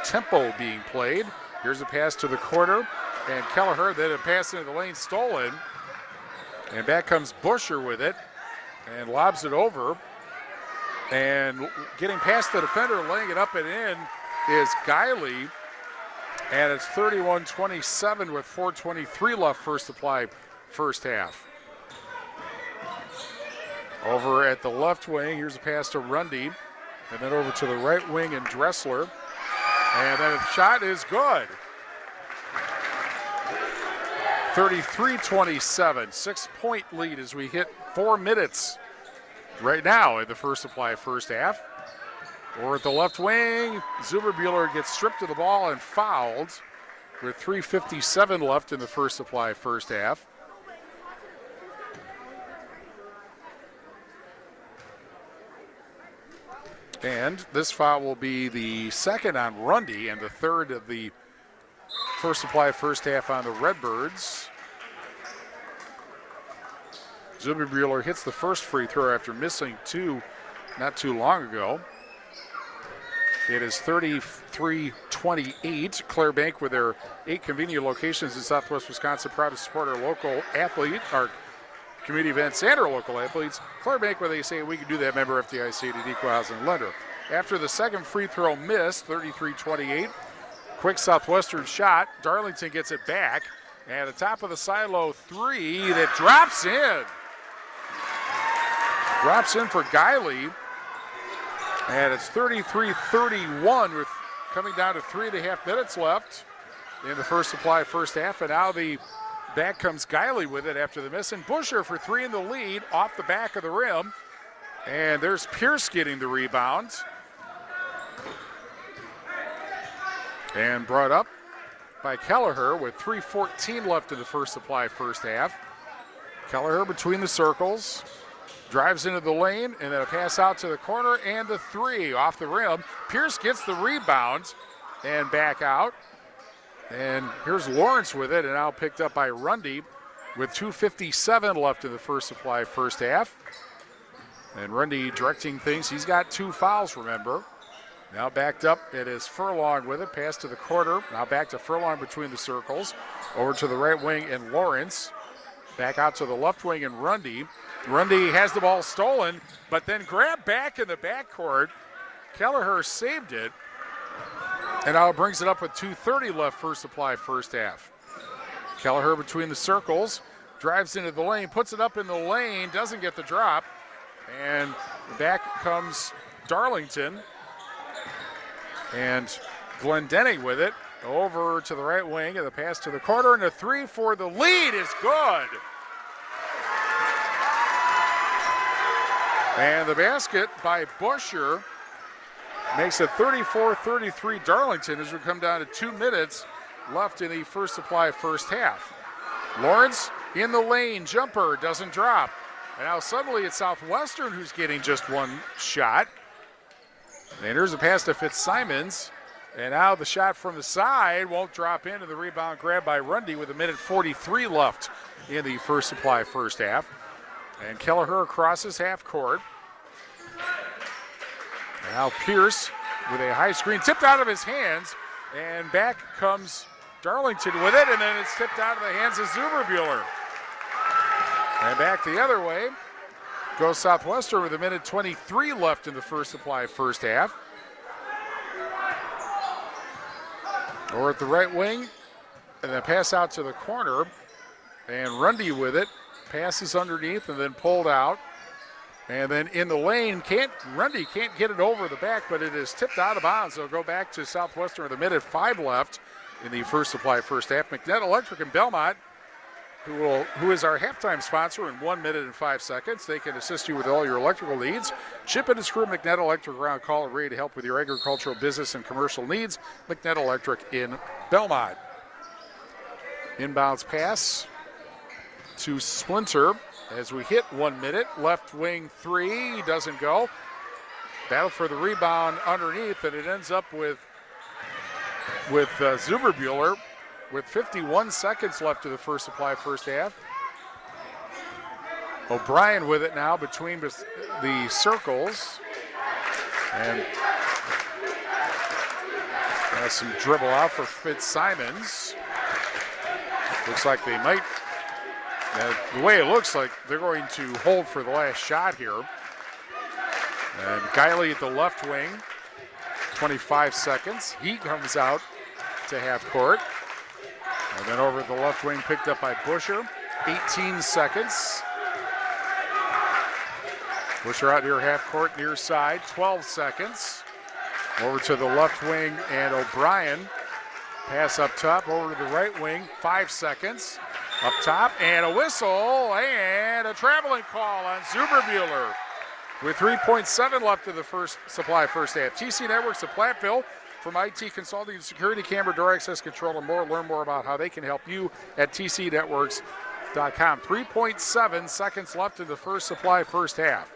tempo being played. Here's a pass to the corner, and Kelleher, then a pass into the lane, stolen. And back comes Busher with it and lobs it over. And getting past the defender, laying it up and in is Guiley. And it's 31-27 with 4:23 left, first supply, first half. Over at the left wing, here's a pass to Rundy. And then over to the right wing and Dressler. And then the shot is good. 33-27, 6-point lead as we hit 4 minutes right now in the first supply, first half. Or at the left wing, Zuberbuehler gets stripped of the ball and fouled with 3:57 left in the first supply, first half. And this foul will be the second on Rundy and the third of the first supply, first half on the Redbirds. Zuberbuehler hits the first free throw after missing two not too long ago. It is 33-28. Claire Bank with their 8 convenient locations in Southwest Wisconsin, proud to support our local athlete, our community events and our local athletes. Claire Bank, where they say we can do that, member FDIC and equal housing lender. After the second free throw missed, 33-28. Quick Southwestern shot. Darlington gets it back. And the top of the silo three that drops in. Drops in for Guiley. And it's 33-31 with coming down to 3.5 minutes left in the first supply, first half. And now back comes Guiley with it after the miss. And Busher for three in the lead off the back of the rim. And there's Pierce getting the rebound. And brought up by Kelleher with 3:14 left in the first supply, first half. Kelleher between the circles, drives into the lane, and then a pass out to the corner, and the three off the rim. Pierce gets the rebound and back out. And here's Lawrence with it, and now picked up by Rundy with 2:57 left in the first supply, first half. And Rundy directing things. He's got 2 fouls, remember. Now backed up, it is Furlong with it. Pass to the corner. Now back to Furlong between the circles. Over to the right wing and Lawrence. Back out to the left wing and Rundy. Rundy has the ball stolen, but then grabbed back in the backcourt. Kelleher saved it. And now brings it up with 2:30 left, first supply, first half. Kelleher between the circles. Drives into the lane, puts it up in the lane, doesn't get the drop. And back comes Darlington. And Glendenning with it over to the right wing, and the pass to the corner, and a three for the lead is good. And the basket by Busher makes it 34-33 Darlington as we come down to 2 minutes left in the first supply, first half. Lawrence in the lane, jumper, doesn't drop. And now suddenly it's Southwestern who's getting just one shot. And here's a pass to Fitzsimons. And now the shot from the side won't drop in, and the rebound grabbed by Rundy with 1:43 left in the first supply, first half. And Kelleher crosses half court. And now Pierce with a high screen tipped out of his hands. And back comes Darlington with it, and then it's tipped out of the hands of Zuberbuehler. And back the other way goes Southwestern with 1:23 left in the first supply, first half. Or at the right wing, And then pass out to the corner. And Rundy with it. Passes underneath and then pulled out. And then in the lane, Rundy can't get it over the back, but it is tipped out of bounds. It'll go back to Southwestern with a minute 5 left in the First Supply first half. McNett Electric and Belmont, who is our halftime sponsor, in 1 minute and 5 seconds. They can assist you with all your electrical needs. Chip and screw McNett Electric around. Call and ready to help with your agricultural, business, and commercial needs. McNett Electric in Belmont. Inbounds pass to Splinter as we hit 1 minute. Left wing three, doesn't go. Battle for the rebound underneath, and it ends up with Zuberbuehler with 51 seconds left to the First Supply first half. O'Brien with it now between the circles. And has some dribble out for Fitzsimons. Looks like they might. The way it looks like, they're going to hold for the last shot here. And Guiley at the left wing, 25 seconds. He comes out to half court. And then over the left wing, picked up by Busher, 18 seconds. Busher out near half court, near side, 12 seconds. Over to the left wing, and O'Brien. Pass up top, over to the right wing, 5 seconds. Up top, and a whistle, and a traveling call on Zuberbuehler. With 3.7 left in the First Supply first half. TC Networks of Platteville, from IT Consulting and Security, camera, door access control, and more. Learn more about how they can help you at tcnetworks.com. 3.7 seconds left in the First Supply first half.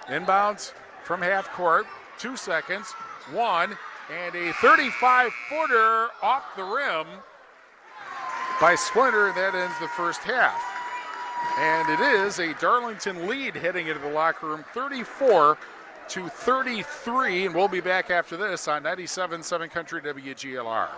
Inbounds from half court, 2 seconds, 1, and a 35-footer off the rim by Splinter, and that ends the first half. And it is a Darlington lead heading into the locker room, 34-33, and we'll be back after this on 97.7 Country WGLR.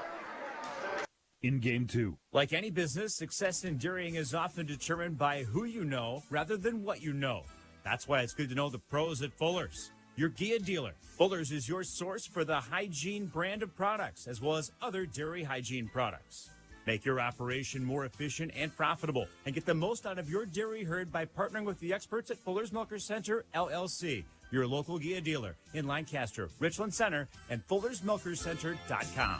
In game 2. Like any business, success in dairying is often determined by who you know rather than what you know. That's why it's good to know the pros at Fuller's, your Gia dealer. Fuller's is your source for the hygiene brand of products, as well as other dairy hygiene products. Make your operation more efficient and profitable, and get the most out of your dairy herd by partnering with the experts at Fuller's Milker Center, LLC, your local Gia dealer in Lancaster, Richland Center, and FullersMilkerCenter.com.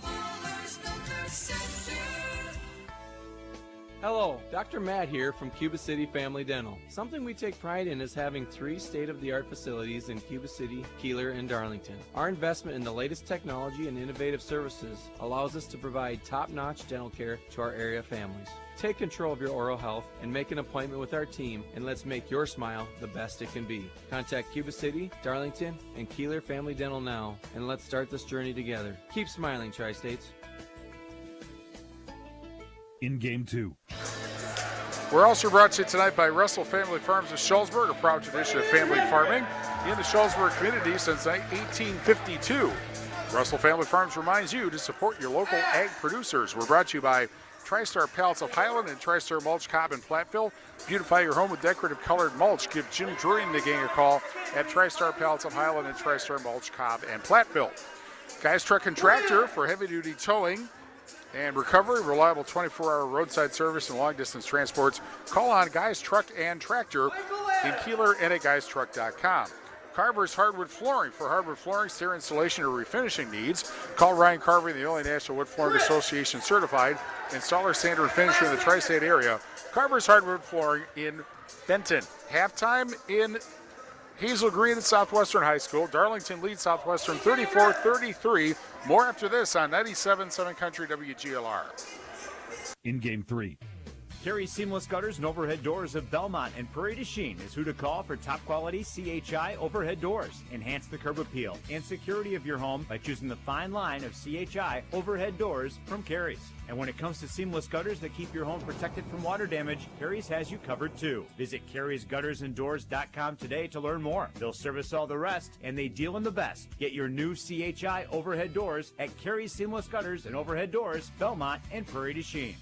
Hello, Dr. Matt here from Cuba City Family Dental. Something we take pride in is having 3 state-of-the-art facilities in Cuba City, Kieler, and Darlington. Our investment in the latest technology and innovative services allows us to provide top-notch dental care to our area families. Take control of your oral health and make an appointment with our team, and let's make your smile the best it can be. Contact Cuba City, Darlington, and Kieler Family Dental now, and let's start this journey together. Keep smiling, Tri-States. In game 2. We're also brought to you tonight by Russell Family Farms of Shullsburg, a proud tradition of family farming in the Shullsburg community since 1852. Russell Family Farms reminds you to support your local ag producers. We're brought to you by TriStar Pallets of Highland and TriStar Mulch Cobb in Platteville. Beautify your home with decorative colored mulch. Give Jim Drury and the gang a call at TriStar Pallets of Highland and TriStar Mulch Cobb and Platteville. Guys Truck and Tractor for heavy-duty towing and recovery, reliable 24-hour roadside service and long-distance transports. Call on Guys Truck and Tractor in Kieler and at guystruck.com. Carver's Hardwood Flooring for hardwood flooring, stair installation, or refinishing needs. Call Ryan Carver, the only National Wood Flooring Association certified installer, sander, and finisher in the tri-state area. Carver's Hardwood Flooring in Benton. Halftime in Hazel Green at Southwestern High School. Darlington leads Southwestern 34-33. More after this on 97.7 Country WGLR. In game 3. Carey Seamless Gutters and Overhead Doors of Belmont and Prairie du Chien is who to call for top quality CHI overhead doors. Enhance the curb appeal and security of your home by choosing the fine line of CHI overhead doors from Carey's. And when it comes to seamless gutters that keep your home protected from water damage, Carey's has you covered too. Visit Carey'sGuttersandDoors.com today to learn more. They'll service all the rest, and they deal in the best. Get your new CHI overhead doors at Carey's Seamless Gutters and Overhead Doors, Belmont and Prairie du Chien.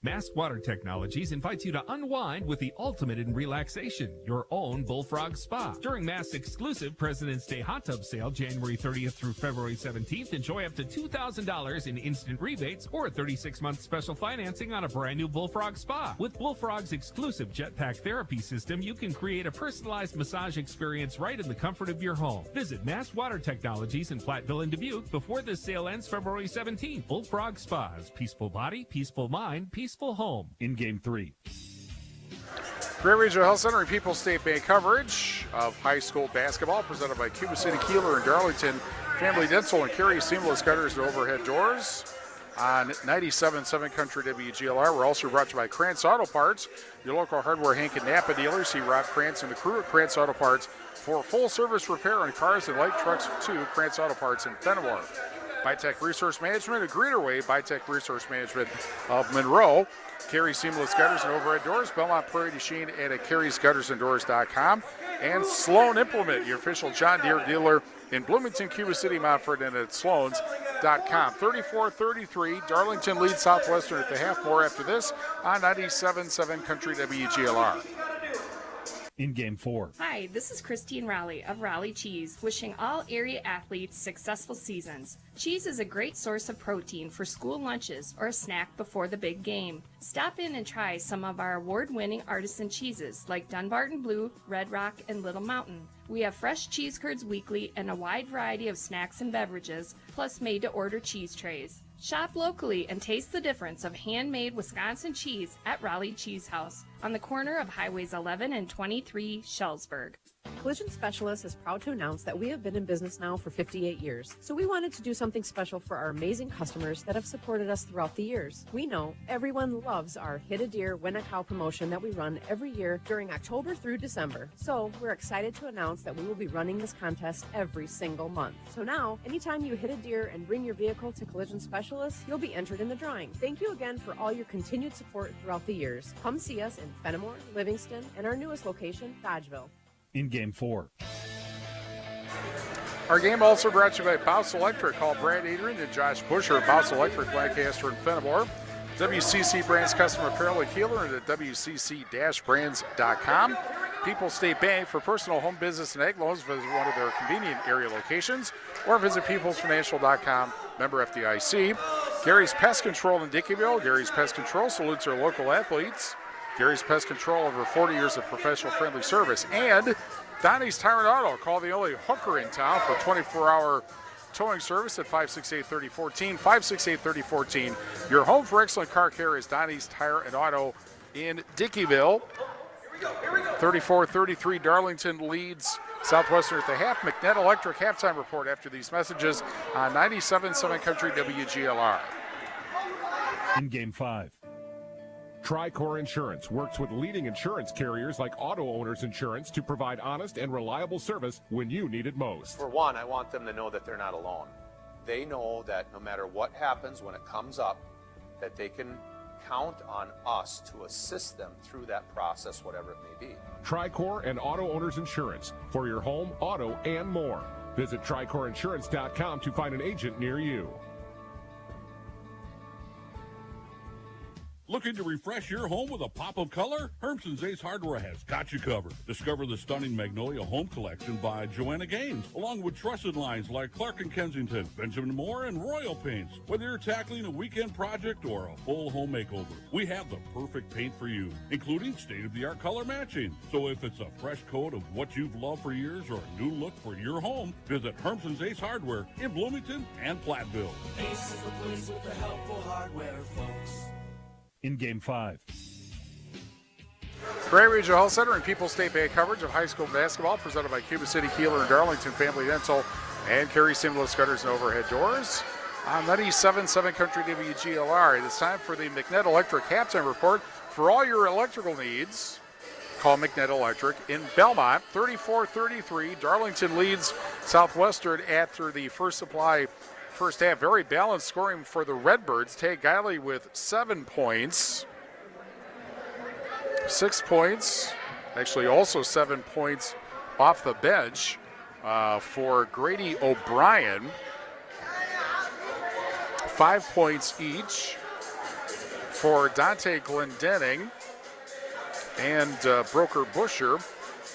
Mask Water Technologies invites you to unwind with the ultimate in relaxation, your own Bullfrog Spa. During Mask's exclusive President's Day hot tub sale, January 30th through February 17th, enjoy up to $2,000 in instant rebates or a 36-month special financing on a brand new Bullfrog Spa. With Bullfrog's exclusive jetpack therapy system, you can create a personalized massage experience right in the comfort of your home. Visit Mask Water Technologies in Platteville and Dubuque before this sale ends February 17th. Bullfrog Spas. Peaceful body, peaceful mind, peaceful home. In Game 3. Great Regional Health Center and People's State Bank coverage of high school basketball presented by Cuba City, Kieler, and Darlington Family Dental and Carey Seamless Gutters and Overhead Doors on 97.7 Country WGLR. We're also brought to you by Krantz Auto Parts, your local hardware Hank and Napa dealer. See Rob Krantz and the crew at Krantz Auto Parts for full service repair on cars and light trucks too. Krantz Auto Parts in Fenimore. Bytech Resource Management, a greener way. Bytech Resource Management of Monroe. Carey Seamless Gutters and Overhead Doors, Belmont Prairie du Chien, and at carriesguttersanddoors.com. And Sloan Implement, your official John Deere dealer in Bloomington, Cuba City, Montford, and at sloans.com. 34-33, Darlington leads Southwestern at the half. More after this on 97.7 Country WGLR. In Game 4. Hi, this is Christine Raleigh of Raleigh Cheese, wishing all area athletes successful seasons. Cheese is a great source of protein for school lunches or a snack before the big game. Stop in and try some of our award-winning artisan cheeses like Dunbarton Blue, Red Rock, and Little Mountain. We have fresh cheese curds weekly and a wide variety of snacks and beverages, plus made-to-order cheese trays. Shop locally and taste the difference of handmade Wisconsin cheese at Raleigh Cheese House on the corner of Highways 11 and 23, Shellsburg. Collision Specialist is proud to announce that we have been in business now for 58 years. So we wanted to do something special for our amazing customers that have supported us throughout the years. We know everyone loves our Hit a Deer, Win a Cow promotion that we run every year during October through December. So we're excited to announce that we will be running this contest every single month. So now, anytime you hit a deer and bring your vehicle to Collision Specialist, you'll be entered in the drawing. Thank you again for all your continued support throughout the years. Come see us in Fenimore, Livingston, and our newest location, Dodgeville. In Game 4. Our game also brought to you by Bouse Electric. Call Brad Adrian and Josh Busher at Bouse Electric, Lancaster, and Fenimore. WCC Brands Customer Apparel at Kieler and at WCC-brands.com. People's State Bank for personal, home, business, and ag loans. Visit one of their convenient area locations or visit peoplesfinancial.com. Member FDIC. Gary's Pest Control in Dickeyville. Gary's Pest Control salutes our local athletes. Gary's Pest Control, over 40 years of professional friendly service. And Donnie's Tire and Auto. Call the only hooker in town for 24-hour towing service at 568-3014. 568-3014. Your home for excellent car care is Donnie's Tire and Auto in Dickeyville. 34-33, Darlington leads Southwestern at the half. McNett Electric halftime report after these messages on 97.7 Country WGLR. In Game 5. Tricor Insurance works with leading insurance carriers like Auto Owners Insurance to provide honest and reliable service when you need it most. For one, I want them to know that they're not alone. They know that no matter what happens when it comes up, that they can count on us to assist them through that process, whatever it may be. Tricor and Auto Owners Insurance for your home, auto, and more. Visit TricorInsurance.com to find an agent near you. Looking to refresh your home with a pop of color? Hermson's Ace Hardware has got you covered. Discover the stunning Magnolia Home Collection by Joanna Gaines, along with trusted lines like Clark & Kensington, Benjamin Moore, and Royal Paints. Whether you're tackling a weekend project or a full home makeover, we have the perfect paint for you, including state-of-the-art color matching. So if it's a fresh coat of what you've loved for years or a new look for your home, visit Hermson's Ace Hardware in Bloomington and Platteville. Ace is the place with the helpful hardware, folks. In Game 5. Great Regional Health Center and People's State Bank coverage of high school basketball presented by Cuba City, Kieler, and Darlington Family Dental and Carey Seamless Gutters and Overhead Doors. On 97.7 Country WGLR, it is time for the McNett Electric halftime report. For all your electrical needs, call McNett Electric in Belmont. 34-33, Darlington leads Southwestern after the first half. Very balanced scoring for the Redbirds. Tay Guiley with 7 points. 6 points. Actually, also 7 points off the bench for Grady O'Brien. 5 points each for Dante Glendenning and Broker Busher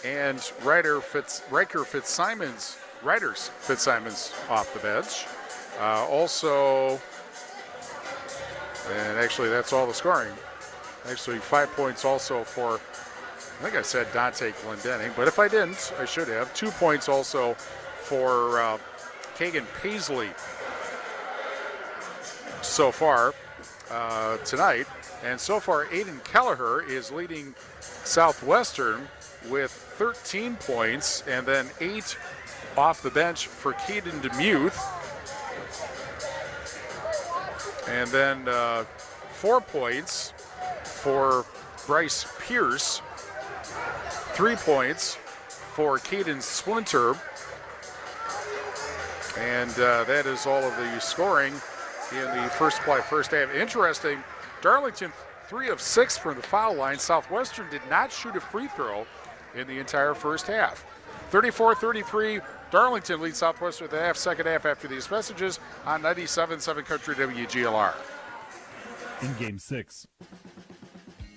and Ryder Fitzsimons off the bench. Also, and actually that's all the scoring. Actually 5 points also for, I think I said Dante Glendenning, but if I didn't, I should have. 2 points also for Kagan Paisley so far tonight. And so far, Aiden Kelleher is leading Southwestern with 13 points, and then 8 off the bench for Caden DeMuth. And then 4 points for Bryce Pierce. 3 points for Caden Splinter. And that is all of the scoring in the first half. Interesting, Darlington 3 of 6 from the foul line. Southwestern did not shoot a free throw in the entire first half. 34-33, Darlington leads Southwestern the second half after these messages on 97.7 Country WGLR. In Game 6.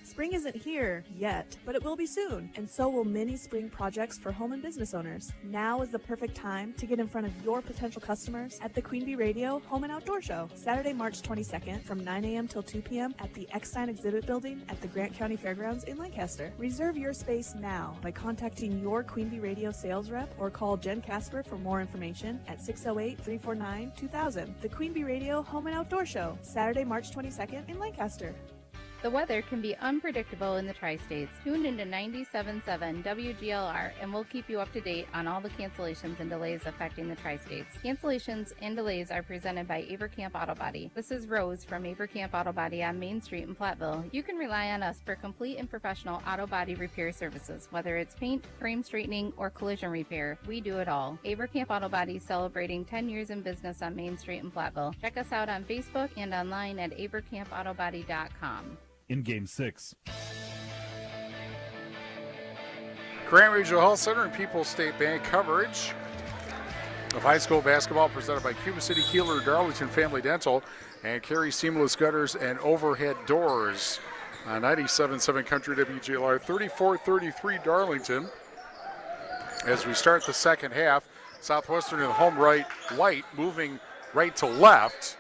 Spring isn't here yet, but it will be soon, and so will many spring projects for home and business owners. Now is the perfect time to get in front of your potential customers at the Queen Bee Radio Home and Outdoor Show, Saturday, March 22nd from 9 a.m. till 2 p.m. at the Eckstein Exhibit Building at the Grant County Fairgrounds in Lancaster. Reserve your space now by contacting your Queen Bee Radio sales rep or call Jen Casper for more information at 608-349-2000. The Queen Bee Radio Home and Outdoor Show, Saturday, March 22nd in Lancaster. The weather can be unpredictable in the tri-states. Tune into 97.7 WGLR and we'll keep you up to date on all the cancellations and delays affecting the tri-states. Cancellations and delays are presented by Avercamp Auto Body. This is Rose from Avercamp Auto Body on Main Street in Platteville. You can rely on us for complete and professional auto body repair services. Whether it's paint, frame straightening, or collision repair, we do it all. Avercamp Auto Body celebrating 10 years in business on Main Street in Platteville. Check us out on Facebook and online at avercampautobody.com. In Game 6. Grant Regional Health Center and People's State Bank coverage of high school basketball presented by Cuba City, Kieler, Darlington Family Dental, and Carey Seamless Gutters and Overhead Doors. 97.7 Country WGLR, 34-33 Darlington. As we start the second half, Southwestern in the home right light moving right to left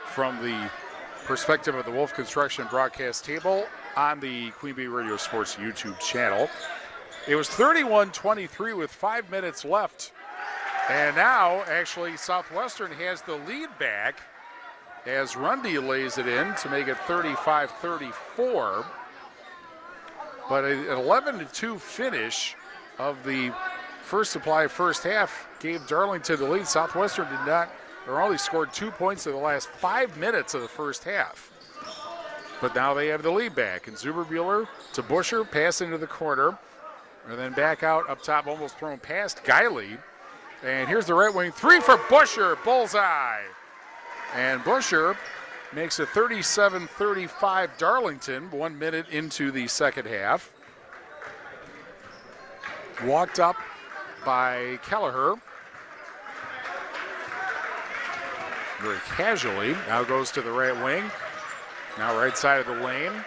from the perspective of the Wolf Construction broadcast table on the Queen Bee Radio Sports YouTube channel. It was 31-23 with 5 minutes left. And now, actually, Southwestern has the lead back as Rundy lays it in to make it 35-34. But an 11-2 finish of the first supply first half gave Darlington the lead. Southwestern did not, or only scored 2 points in the last 5 minutes of the first half. But now they have the lead back. And Zuberbuehler to Busher, pass into the corner, and then back out up top, almost thrown past Guiley. And here's the right wing three for Busher, bullseye. And Busher makes it 37-35 Darlington, 1 minute into the second half. Walked up by Kelleher. Very casually, now goes to the right wing. Now right side of the lane.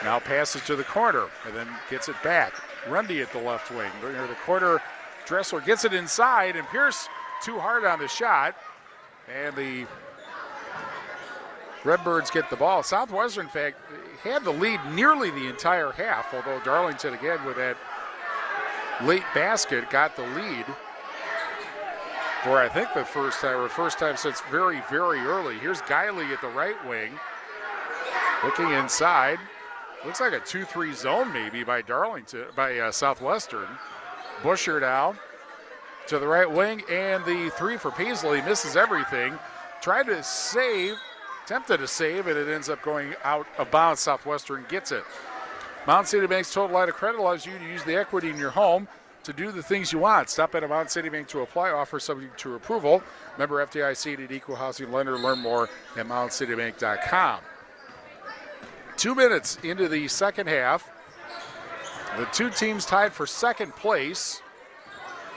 Now passes to the corner and then gets it back. Rundy at the left wing. Near the corner, Dressler gets it inside and Pierce too hard on the shot. And the Redbirds get the ball. Southwestern, in fact, had the lead nearly the entire half, although Darlington, again, with that late basket, got the lead for, I think, the first time since very, very early. Here's Guiley at the right wing. Looking inside. Looks like a 2-3 zone maybe by Southwestern. Busher now to the right wing, and the three for Paisley misses everything. Tried to save, attempted to save, and it ends up going out of bounds. Southwestern gets it. Mountain City Bank's Total Line of Credit allows you to use the equity in your home to do the things you want. Stop at a Mountain City Bank to apply. Offer subject to approval. Member FDIC, an equal housing lender. Learn more at mountaincitybank.com. 2 minutes into the second half. The two teams tied for second place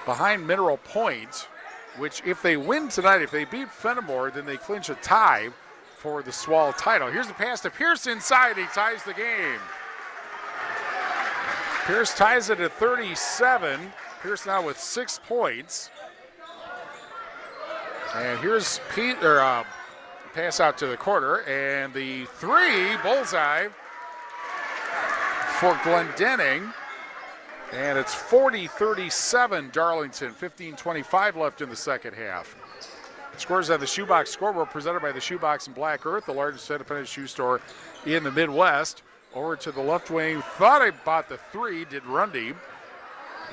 behind Mineral Point, which if they win tonight, if they beat Fenimore, then they clinch a tie for the Swall title. Here's the pass to Pierce inside. He ties the game. Pierce ties it at 37. Pierce now with 6 points. And here's pass out to the corner, and the 3 bullseye for Glendenning. And it's 40-37 Darlington, 15:25 left in the second half. Scores on the Shoebox scoreboard presented by the Shoebox in Black Earth, the largest independent shoe store in the Midwest. Over to the left wing, thought I bought the 3, did Rundy.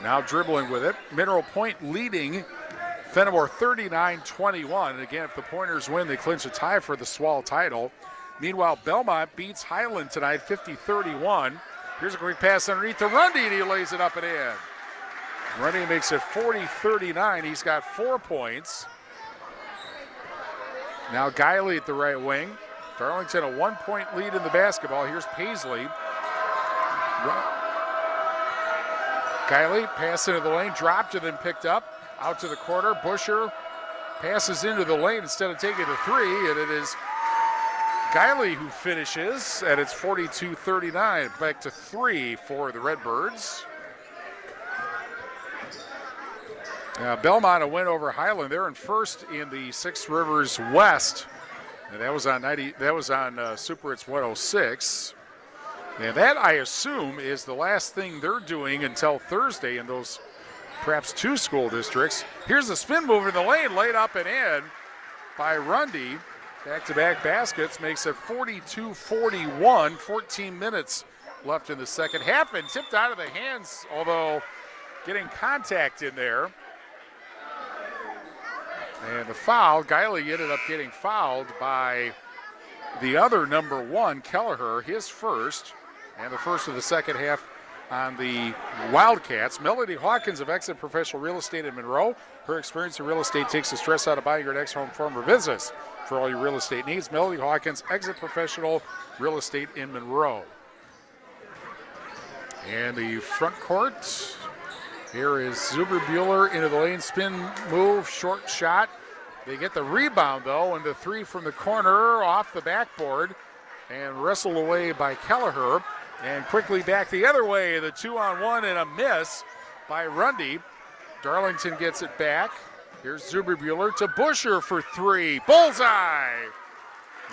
Now dribbling with it. Mineral Point leading Fenimore 39-21. And again, if the Pointers win, they clinch a tie for the Swall title. Meanwhile, Belmont beats Highland tonight 50-31. Here's a quick pass underneath to Rundy, and he lays it up and in. Rundy makes it 40-39. He's got 4 points. Now Guiley at the right wing. Darlington a 1-point lead in the basketball. Here's Paisley. Guiley pass into the lane, dropped and then picked up. Out to the corner. Busher passes into the lane instead of taking the 3, and it is Guiley who finishes, and it's 42-39. Back to 3 for the Redbirds. Belmont a win over Highland. They're in first in the Six Rivers West. And that was on Super Hits 106. And that, I assume, is the last thing they're doing until Thursday in those perhaps 2 school districts. Here's the spin move in the lane, laid up and in by Rundy. Back-to-back baskets makes it 42-41. 14 minutes left in the second half, and tipped out of the hands, although getting contact in there. And the foul, Guiley ended up getting fouled by the other number 1, Kelleher, his first, and the first of the second half on the Wildcats. Melody Hawkins of Exit Professional Real Estate in Monroe. Her experience in real estate takes the stress out of buying your next home from or business. For all your real estate needs, Melody Hawkins, Exit Professional Real Estate in Monroe. And the front court. Here is Zuber-Buehler into the lane, spin move, short shot. They get the rebound, though, and the 3 from the corner off the backboard and wrestled away by Kelleher. And quickly back the other way, the 2-on-1 and a miss by Rundy. Darlington gets it back. Here's Zuber-Buehler to Busher for 3. Bullseye!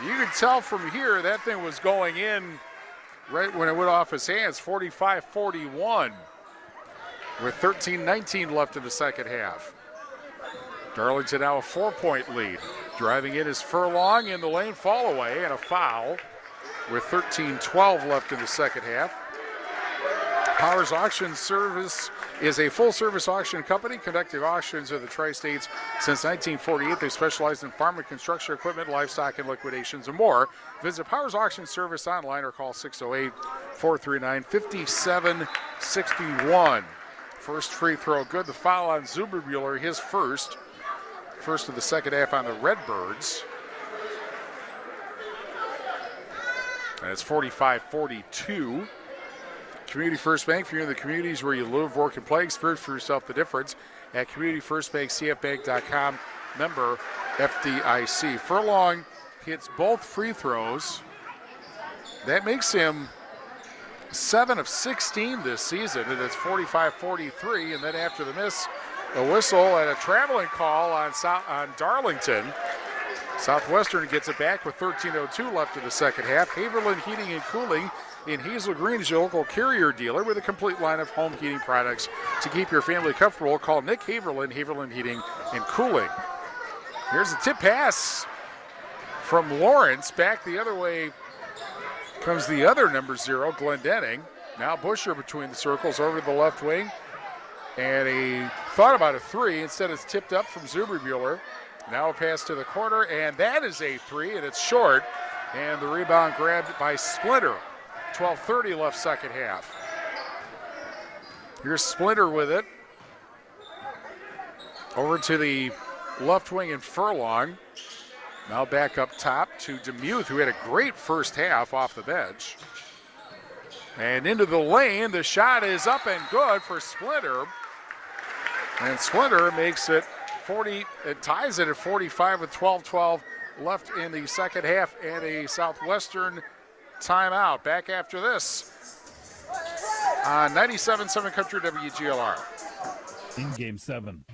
You can tell from here that thing was going in right when it went off his hands, 45-41. With 13-19 left in the second half. Darlington now a 4-point lead. Driving in is Furlong in the lane, fall away, and a foul with 13-12 left in the second half. Powers Auction Service is a full-service auction company conducting auctions in the Tri-States since 1948. They specialize in farm and construction equipment, livestock, and liquidations, and more. Visit Powers Auction Service online or call 608-439-5761. First free throw good. The foul on Zuber-Buehler, his first of the second half on the Redbirds. And it's 45-42. Community First Bank, if you're in the communities where you live, work, and play, experience for yourself the difference at Community First Bank, cfbank.com, member FDIC. Furlong hits both free throws. That makes him 7 of 16 this season, and it's 45-43. And then after the miss, a whistle and a traveling call on Darlington. Southwestern gets it back with 13:02 left in the second half. Haverland Heating and Cooling in Hazel Green is your local Carrier dealer with a complete line of home heating products to keep your family comfortable. Call Nick Haverland, Haverland Heating and Cooling. Here's the tip pass from Lawrence. Back the other way comes the other number 0, Glendenning. Now Busher between the circles over to the left wing. And he thought about a 3. Instead, it's tipped up from Zuber-Buehler. Now a pass to the corner, and that is a 3, and it's short. And the rebound grabbed by Splinter. 12:30 left second half. Here's Splinter with it. Over to the left wing and Furlong. Now back up top to DeMuth, who had a great first half off the bench. And into the lane, the shot is up and good for Splinter. And Splinter makes it 40, it ties it at 45 with 12-12 left in the second half and a Southwestern timeout. Back after this on 97.7 Country WGLR. In Game 7.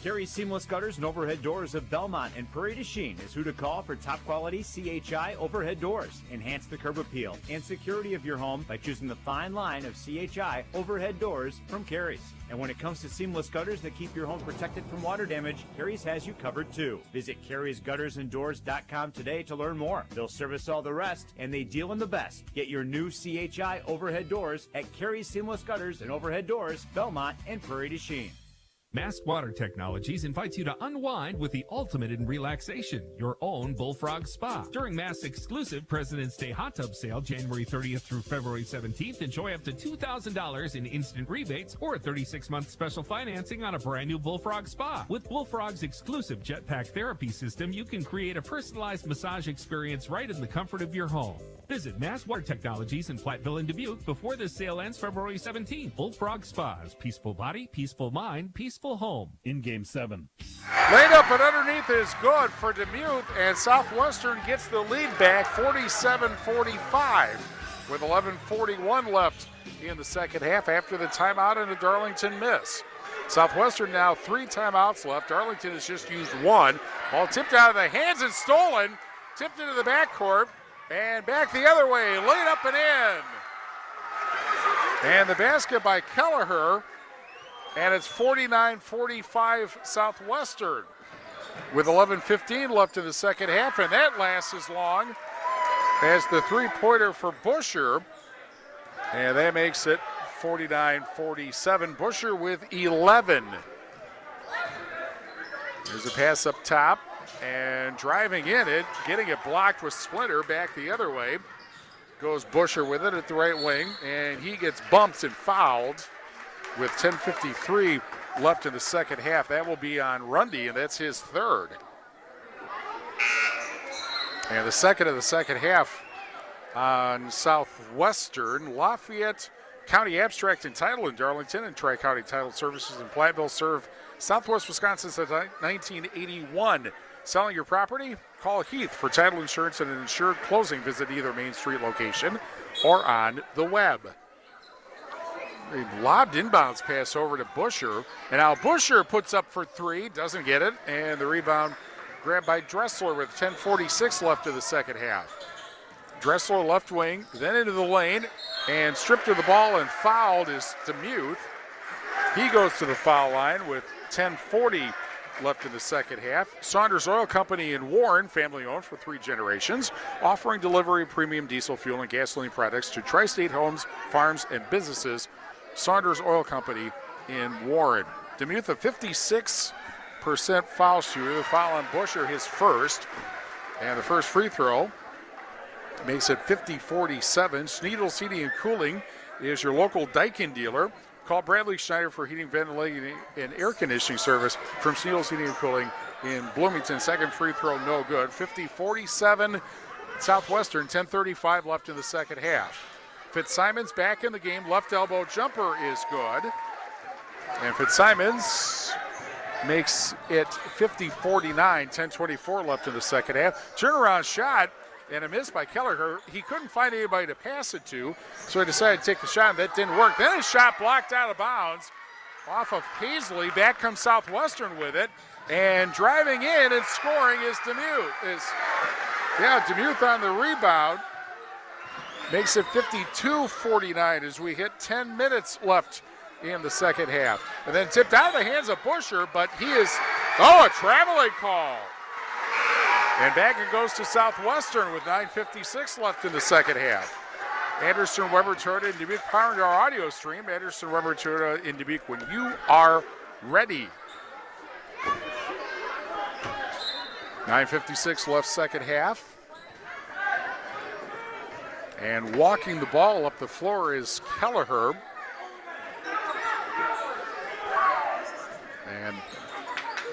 Carey Seamless Gutters and Overhead Doors of Belmont and Prairie du Chien is who to call for top quality CHI overhead doors. Enhance the curb appeal and security of your home by choosing the fine line of CHI overhead doors from Carey's. And when it comes to seamless gutters that keep your home protected from water damage, Carey's has you covered too. Visit Carey'sGuttersandDoors.com today to learn more. They'll service all the rest, and they deal in the best. Get your new CHI overhead doors at Carey's Seamless Gutters and Overhead Doors, Belmont and Prairie du Chien. Mast Water Technologies invites you to unwind with the ultimate in relaxation, your own Bullfrog Spa. During Mast's exclusive President's Day hot tub sale, January 30th through February 17th, enjoy up to $2,000 in instant rebates or a 36-month special financing on a brand new Bullfrog Spa. With Bullfrog's exclusive Jetpack therapy system, you can create a personalized massage experience right in the comfort of your home. Visit Mast Water Technologies in Platteville and Dubuque before this sale ends February 17th. Bullfrog Spas, peaceful body, peaceful mind, peaceful home. In Game 7. Laid up and underneath is good for Demuth, and Southwestern gets the lead back 47-45 with 11:41 left in the second half after the timeout and a Darlington miss. Southwestern now 3 timeouts left. Darlington has just used 1. Ball tipped out of the hands and stolen. Tipped into the backcourt and back the other way. Laid up and in. And the basket by Kelleher. And it's 49-45 Southwestern with 11:15 left in the second half, and that lasts as long as the three-pointer for Busher, and that makes it 49-47. Busher with 11. There's a pass up top, and driving in it, getting it blocked with Splinter back the other way. Goes Busher with it at the right wing, and he gets bumped and fouled with 10:53 left in the second half. That will be on Rundy, and that's his third. And the second of the second half on Southwestern. Lafayette County Abstract and Title in Darlington and Tri-County Title Services in Platteville serve Southwest Wisconsin since 1981. Selling your property? Call Heath for title insurance and an insured closing. Visit either Main Street location or on the web. A lobbed inbounds pass over to Busher, and now Busher puts up for 3, doesn't get it, and the rebound grabbed by Dressler with 10:46 left of the second half. Dressler left wing, then into the lane, and stripped of the ball and fouled is Demuth. He goes to the foul line with 10:40 left in the second half. Saunders Oil Company in Warren, family owned for 3 generations, offering delivery of premium diesel fuel and gasoline products to tri-state homes, farms, and businesses. Saunders Oil Company in Warren. Demuth, a 56% foul shooter. The foul on Busher, his first. And the first free throw makes it 50-47. Schneidel Heating and Cooling is your local Daikin dealer. Call Bradley Schneider for heating, ventilating, and air conditioning service from Schneidel Heating and Cooling in Bloomington. Second free throw, no good. 50-47 Southwestern, 10:35 left in the second half. Fitzsimons back in the game. Left elbow jumper is good. And Fitzsimons makes it 50-49, 10:24 left in the second half. Turnaround shot and a miss by Kelleher. He couldn't find anybody to pass it to, so he decided to take the shot, and that didn't work. Then his shot blocked out of bounds off of Paisley. Back comes Southwestern with it. And driving in and scoring is Demuth. Demuth on the rebound. Makes it 52-49 as we hit 10 minutes left in the second half. And then tipped out of the hands of Busher, but he is, a traveling call. And back it goes to Southwestern with 9:56 left in the second half. Anderson Weber Toyota in Dubuque powering our audio stream. Anderson Weber Toyota in Dubuque when you are ready. 9:56 left second half. And walking the ball up the floor is Kelleher. And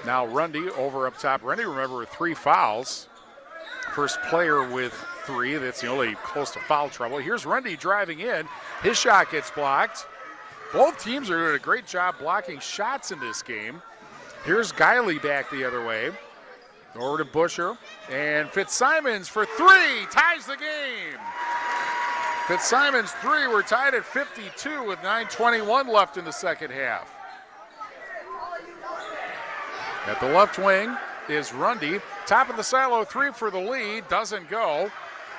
now Rundy over up top. Rundy, remember, with 3 fouls. First player with 3. That's the only close to foul trouble. Here's Rundy driving in. His shot gets blocked. Both teams are doing a great job blocking shots in this game. Here's Guiley back the other way. Over to Busher, and Fitzsimons for three, ties the game. Fitzsimons' three, we're tied at 52 with 9:21 left in the second half. At the left wing is Rundy. Top of the silo, three for the lead, doesn't go.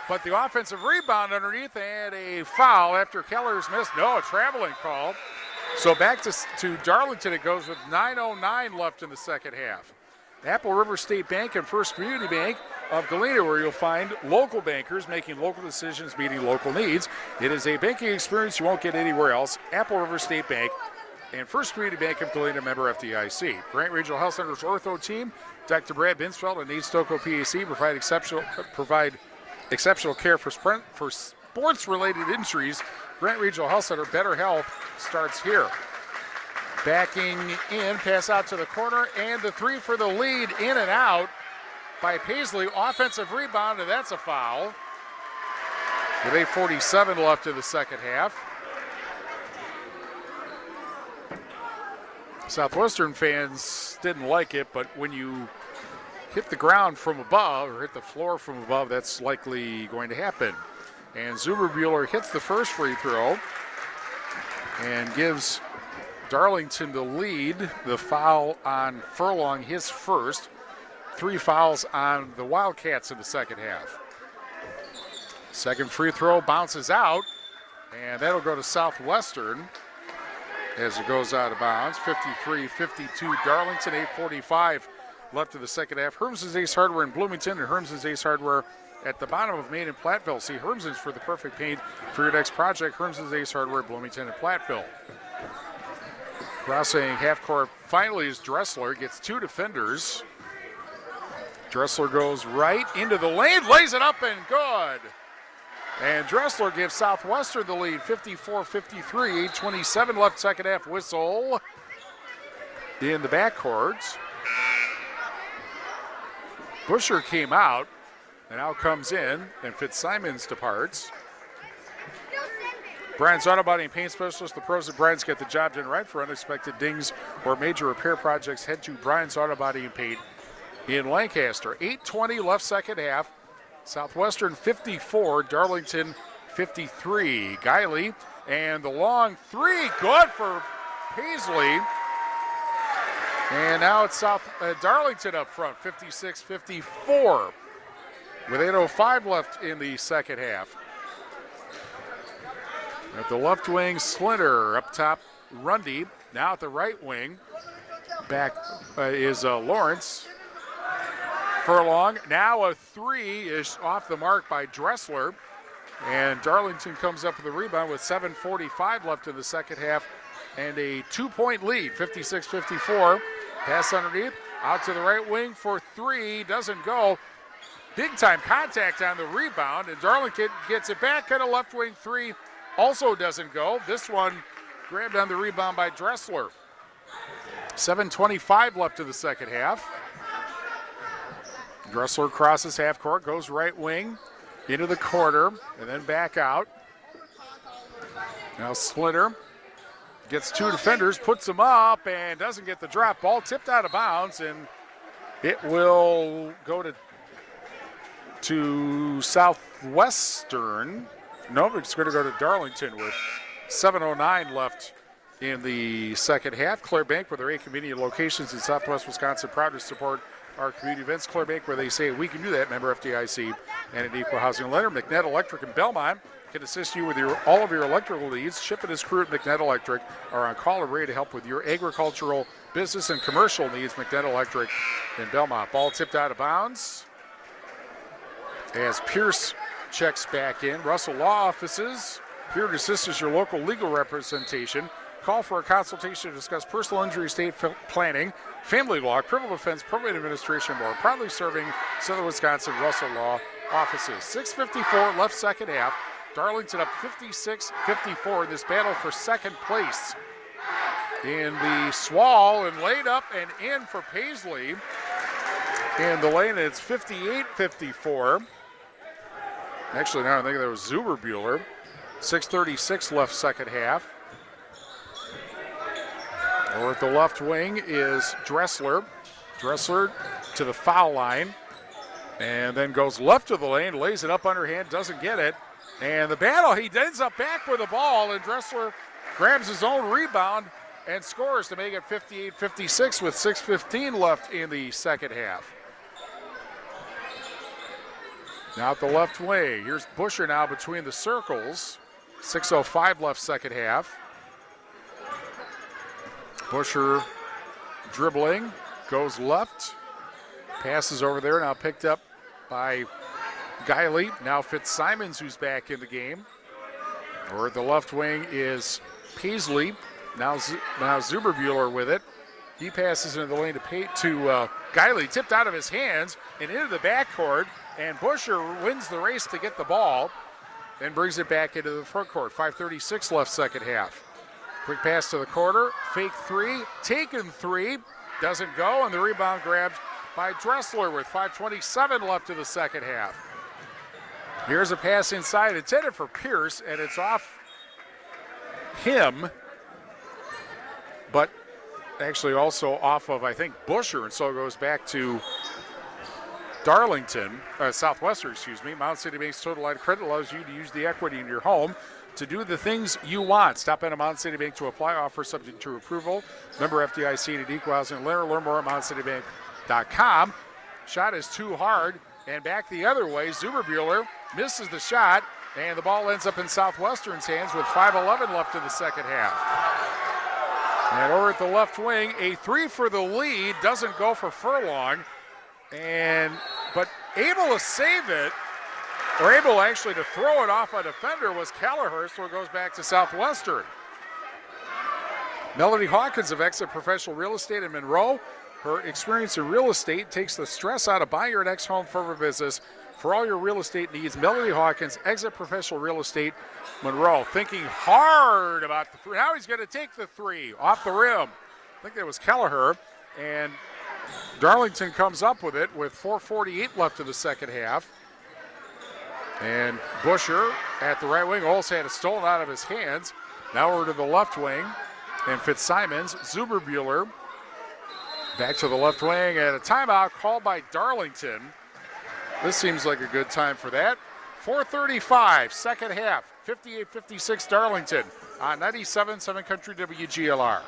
But the offensive rebound underneath and a foul after Keller's missed. No, a traveling call. So back to Darlington it goes with 9:09 left in the second half. Apple River State Bank and First Community Bank of Galena, where you'll find local bankers making local decisions, meeting local needs. It is a banking experience you won't get anywhere else. Apple River State Bank and First Community Bank of Galena, member FDIC. Grant Regional Health Center's ortho team, Dr. Brad Binsfeld and Nate Stocco PAC, provide exceptional care for sports-related injuries. Grant Regional Health Center, better health starts here. Backing in, pass out to the corner, and the three for the lead, in and out by Paisley. Offensive rebound, and that's a foul. With 8:47 left in the second half. Southwestern fans didn't like it, but when you hit the ground from above or hit the floor from above, that's likely going to happen. And Zuberbuehler hits the first free throw and gives Darlington the lead. The foul on Furlong, his first. 3 fouls on the Wildcats in the second half. Second free throw bounces out, and that'll go to Southwestern as it goes out of bounds. 53-52 Darlington, 8:45 left in the second half. Hermson's Ace Hardware in Bloomington and Hermson's Ace Hardware at the bottom of Main and Platteville. See Hermson's for the perfect paint for your next project. Hermson's Ace Hardware, Bloomington and Platteville. Crossing half court finally is Dressler, gets 2 defenders. Dressler goes right into the lane, lays it up and good. And Dressler gives Southwestern the lead, 54-53, 8:27 left second half. Whistle in the backcourt. Busher came out and now comes in, and Fitzsimons departs. Brian's Auto Body and Paint Specialist. The pros at Brian's get the job done right. For unexpected dings or major repair projects, head to Brian's Auto Body and Paint in Lancaster. 8:20 left second half. Southwestern 54, Darlington 53. Guiley and the long three, good for Paisley. And now it's Darlington up front, 56-54, with 8:05 left in the second half. At the left wing, Splinter. Up top, Rundy. Now at the right wing, back is Lawrence. Furlong. Now a three is off the mark by Dressler. And Darlington comes up with a rebound with 7:45 left in the second half and a 2-point lead, 56-54. Pass underneath, out to the right wing for three, doesn't go. Big time contact on the rebound, and Darlington gets it back at a left wing three, also doesn't go. This one grabbed on the rebound by Dressler. 7:25 left in the second half. Dressler crosses half court, goes right wing into the corner, and then back out. Now Splinter gets 2 defenders, puts them up, and doesn't get the drop. Ball tipped out of bounds, and it will go to Southwestern. No, it's going to go to Darlington with 7:09 left in the second half. Claire Bank, with their 8 convenient locations in Southwest Wisconsin, proud to support our community events. Claire Bank, where they say we can do that, member FDIC and an equal housing lender. McNett Electric in Belmont can assist you with all of your electrical needs. Chip and his crew at McNett Electric are on call and ready to help with your agricultural, business, and commercial needs. McNett Electric in Belmont. Ball tipped out of bounds as Pierce checks back in. Russell Law Offices, here to assist as your local legal representation. Call for a consultation to discuss personal injury estate planning, family law, criminal defense, probate administration, more. Proudly serving Southern Wisconsin. Russell Law Offices. 6:54 left second half. Darlington up 56-54 in this battle for second place in the Swall, and laid up and in for Paisley in the lane. It's 58-54. Actually, now I think that was Zuberbuehler. 6:36 left second half. Over at the left wing is Dressler. Dressler to the foul line and then goes left of the lane, lays it up underhand, doesn't get it. And the battle, he ends up back with the ball, and Dressler grabs his own rebound and scores to make it 58-56 with 6:15 left in the second half. Now at the left wing, here's Busher now between the circles. 6:05 left second half. Busher dribbling, goes left, passes over there, now picked up by Guiley. Now Fitzsimons, who's back in the game. Or at the left wing is Paisley. Now Zuberbuehler with it. He passes into the lane to Guiley, tipped out of his hands and into the backcourt. And Busher wins the race to get the ball, then brings it back into the front court. 5:36 left second half. Quick pass to the corner, fake three, taken three, doesn't go, and the rebound grabbed by Dressler with 5:27 left in the second half. Here's a pass inside, intended for Pierce, and it's off him, but actually also off of, I think, Busher, and so it goes back to Darlington, Southwestern, excuse me. Mound City Bank's Total Line of Credit allows you to use the equity in your home to do the things you want. Stop in a Mound City Bank to apply. Offer subject to approval. Member FDIC and equal housing. Learn more at MoundCityBank.com. Shot is too hard and back the other way. Zuberbuehler misses the shot, and the ball ends up in Southwestern's hands with 5:11 left in the second half. And over at the left wing, a three for the lead, doesn't go for Furlong, but able to save it, or able actually to throw it off a defender was Kelleher, so it goes back to Southwestern. Melody Hawkins of Exit Professional Real Estate in Monroe. Her experience in real estate takes the stress out of buying your next home for her business. For all your real estate needs, Melody Hawkins, Exit Professional Real Estate, Monroe. Thinking hard about the three. Now he's going to take the three off the rim. I think that was Kelleher. And Darlington comes up with it with 4:48 left in the second half. And Busher at the right wing almost had it stolen out of his hands. Now over to the left wing. And Fitzsimons, Zuberbuehler back to the left wing, and a timeout called by Darlington. This seems like a good time for that. 4:35, second half, 58-56 Darlington on 97.7 Country WGLR.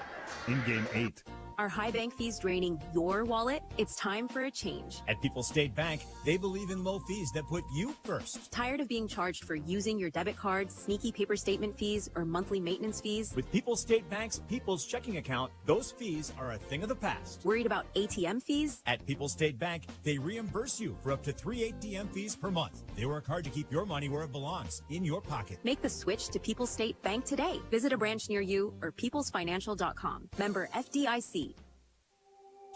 In game 8. Are high bank fees draining your wallet? It's time for a change. At People's State Bank, they believe in low fees that put you first. Tired of being charged for using your debit card, sneaky paper statement fees, or monthly maintenance fees? With People's State Bank's People's Checking Account, those fees are a thing of the past. Worried about ATM fees? At People's State Bank, they reimburse you for up to 3 ATM fees per month. They work hard to keep your money where it belongs, in your pocket. Make the switch to People's State Bank today. Visit a branch near you or peoplesfinancial.com. Member FDIC.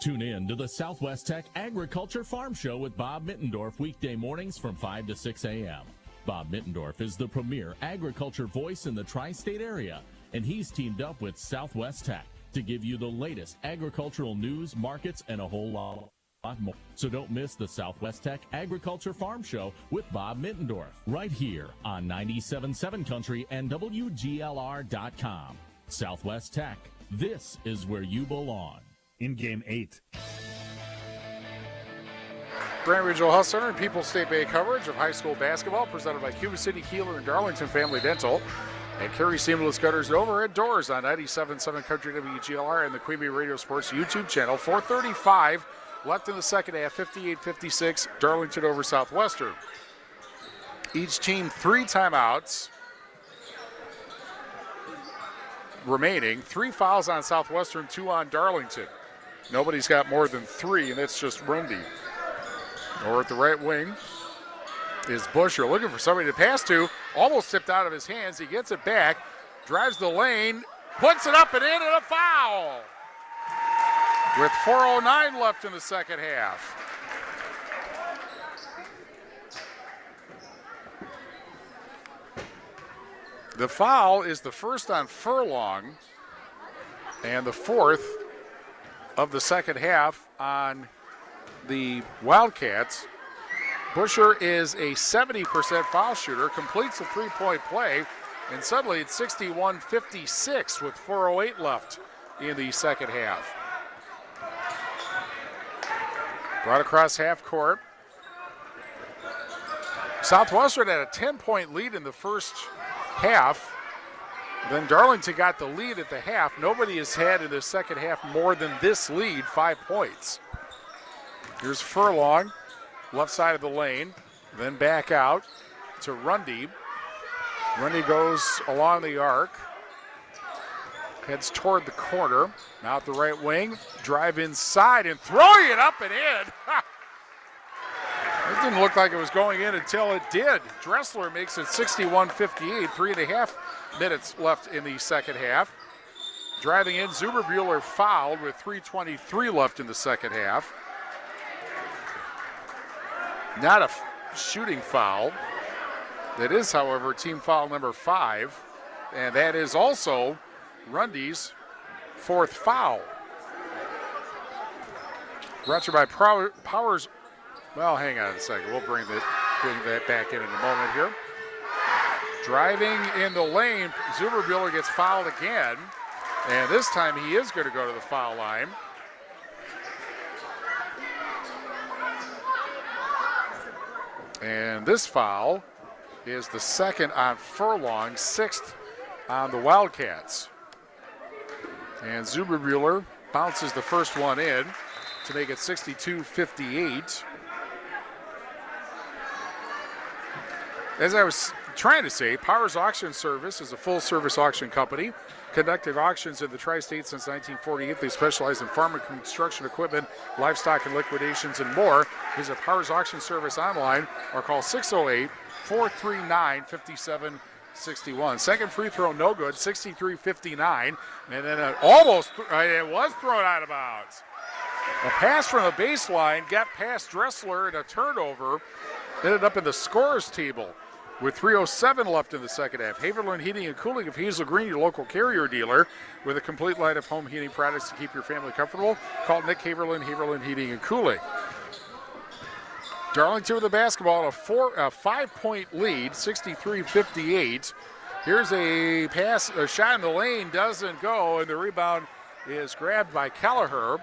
Tune in to the Southwest Tech Agriculture Farm Show with Bob Mittendorf weekday mornings from 5 to 6 a.m. Bob Mittendorf is the premier agriculture voice in the tri-state area, and he's teamed up with Southwest Tech to give you the latest agricultural news, markets, and a whole lot more. So don't miss the Southwest Tech Agriculture Farm Show with Bob Mittendorf right here on 97.7 Country and WGLR.com. Southwest Tech, this is where you belong. In game 8. Grand Regional Health Center and People's State Bank coverage of high school basketball presented by Cuba City, Kieler, and Darlington Family Dental. And Carey Seamless Gutters and Overhead Doors on 97.7 Country WGLR and the Queen Bee Radio Sports YouTube channel. 4:35 left in the second half, 58-56, Darlington over Southwestern. Each team 3 timeouts remaining. 3 fouls on Southwestern, 2 on Darlington. Nobody's got more than 3, and that's just Rundy. Or at the right wing is Busher looking for somebody to pass to. Almost tipped out of his hands. He gets it back, drives the lane, puts it up and in, and a foul. With 4:09 left in the second half. The foul is the first on Furlong and the 4th of the second half on the Wildcats. Busher is a 70% foul shooter, completes a 3-point play, and suddenly it's 61-56 with 4:08 left in the second half. Brought across half court. Southwestern had a 10-point lead in the first half. Then Darlington got the lead at the half. Nobody has had in the second half more than this lead, 5 points. Here's Furlong, left side of the lane, then back out to Rundy. Rundy goes along the arc, heads toward the corner. Now at the right wing, drive inside and throwing it up and in. It didn't look like it was going in until it did. Dressler makes it 61-58, 3.5 minutes left in the second half. Driving in, Zuberbuehler fouled with 3:23 left in the second half. Not a shooting foul. That is, however, team foul number 5, and that is also Rundy's 4th foul. Brought to you by Powers. Well, hang on a second. We'll bring that back in a moment here. Driving in the lane, Zuberbuehler gets fouled again, and this time he is going to go to the foul line. And this foul is the second on Furlong, 6th on the Wildcats. And Zuberbuehler bounces the first one in to make it 62-58. As I was trying to say, Powers Auction Service is a full-service auction company. Conducted auctions in the Tri-State since 1948. They specialize in farm and construction equipment, livestock and liquidations, and more. Visit Powers Auction Service online or call 608-439-5761. Second free throw, no good, 63-59. And then it was thrown out of bounds. A pass from the baseline got past Dressler and a turnover. Ended up in the scorer's table with 3:07 left in the second half. Haverland Heating and Cooling of Hazel Green, your local Carrier dealer, with a complete line of home heating products to keep your family comfortable. Call Nick Haverland, Haverland Heating and Cooling. Darlington with the basketball, a 5-point lead, 63-58. Here's a pass, a shot in the lane, doesn't go, and the rebound is grabbed by Kelleher.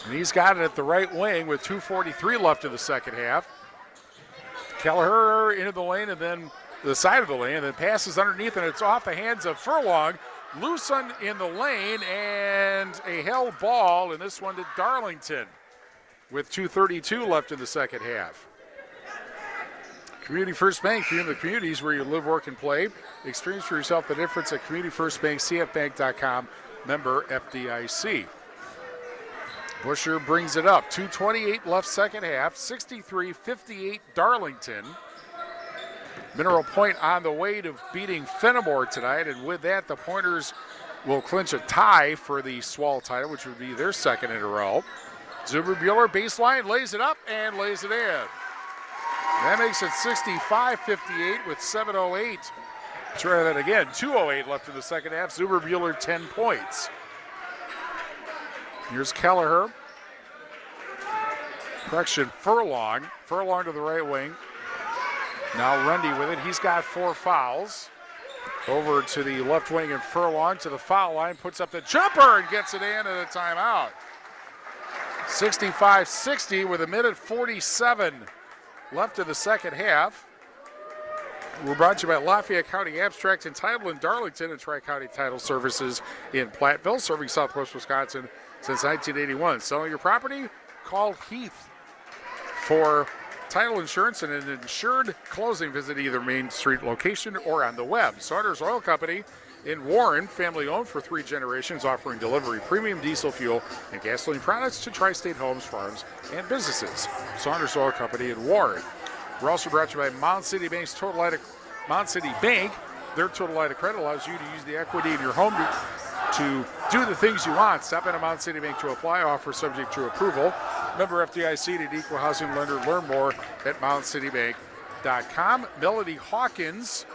And he's got it at the right wing with 2:43 left in the second half. Kelleher into the lane and then the side of the lane, and then passes underneath, and it's off the hands of Furlong. Loosened in the lane, and a held ball, and this one to Darlington with 2:32 left in the second half. Community First Bank, for you in the communities where you live, work, and play. Experience for yourself the difference at Community First Bank, cfbank.com, member FDIC. Busher brings it up. 2:28 left second half. 63-58 Darlington. Mineral Point on the way to beating Fenimore tonight, and with that, the Pointers will clinch a tie for the Swall title, which would be their second in a row. Zuberbuehler baseline, lays it up and lays it in. That makes it 65-58 with 7:08. Try that again. 2:08 left in the second half. Zuberbuehler 10 points. Here's Kelleher. Correction, Furlong. Furlong to the right wing. Now Rundy with it. He's got 4 fouls. Over to the left wing and Furlong to the foul line. Puts up the jumper and gets it in at a timeout. 65-60 with 1:47 left in the second half. We're brought to you by Lafayette County Abstract and Title in Darlington and Tri-County Title Services in Platteville, serving Southwest Wisconsin since 1981. Selling your property? Call Heath for title insurance and an insured closing. Visit either Main Street location or on the web. Saunders Oil Company in Warren, family owned for 3 generations, offering delivery premium diesel fuel and gasoline products to tri-state homes, farms, and businesses. Saunders Oil Company in Warren. We're also brought to you by Mound City Bank's Mound City Bank. Their total line of credit allows you to use the equity in your home to do the things you want. Stop in a Mound City Bank to apply. Offer subject to approval. Member FDIC, an equal housing lender. Learn more at MoundCityBank.com. Melody Hawkins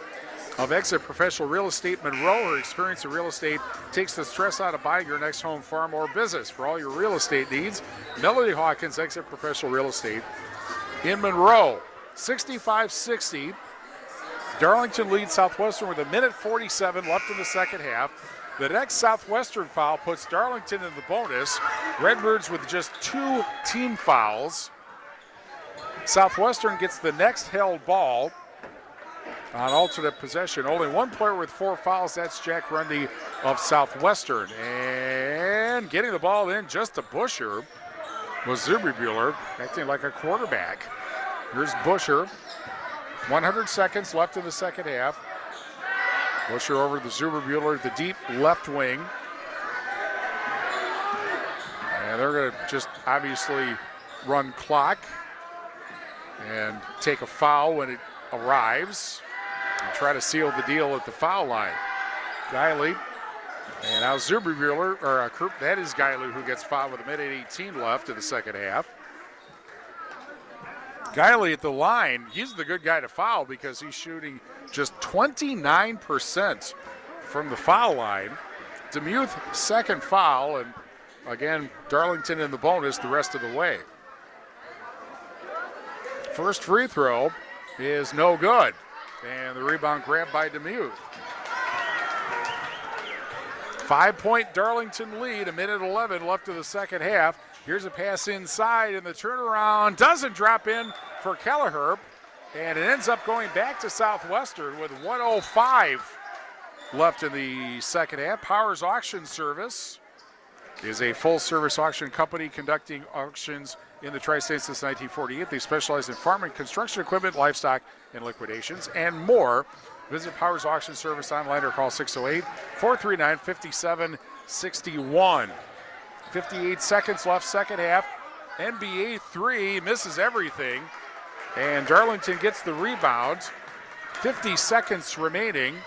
of Exit Professional Real Estate Monroe. Her experience in real estate takes the stress out of buying your next home, farm, or business. For all your real estate needs, Melody Hawkins, Exit Professional Real Estate in Monroe. 65-60. Darlington leads Southwestern with 1:47 left in the second half. The next Southwestern foul puts Darlington in the bonus. Redbirds with just 2 team fouls. Southwestern gets the next held ball on alternate possession. Only one player with 4 fouls. That's Jack Rundy of Southwestern. And getting the ball in just to Busher was Zuberbuehler, acting like a quarterback. Here's Busher. 100 seconds left in the second half. Busher over to Zuberbuehler, the deep left wing. And they're going to just obviously run clock and take a foul when it arrives and try to seal the deal at the foul line. Guiley, and now Zuberbuehler, or that is Guiley who gets fouled with a minute 18 left in the second half. Guiley at the line, he's the good guy to foul because he's shooting just 29% from the foul line. Demuth second foul, and again, Darlington in the bonus the rest of the way. First free throw is no good, and the rebound grabbed by Demuth. 5-point Darlington lead, a minute 11 left of the second half. Here's a pass inside, and the turnaround doesn't drop in for Kelleher, and it ends up going back to Southwestern with 1:05 left in the second half. Powers Auction Service is a full-service auction company conducting auctions in the Tri-States since 1948. They specialize in farming, construction equipment, livestock, and liquidations, and more. Visit Powers Auction Service online or call 608-439-5761. 58 seconds left, second half. NBA 3 misses everything, and Darlington gets the rebound. 50 seconds remaining.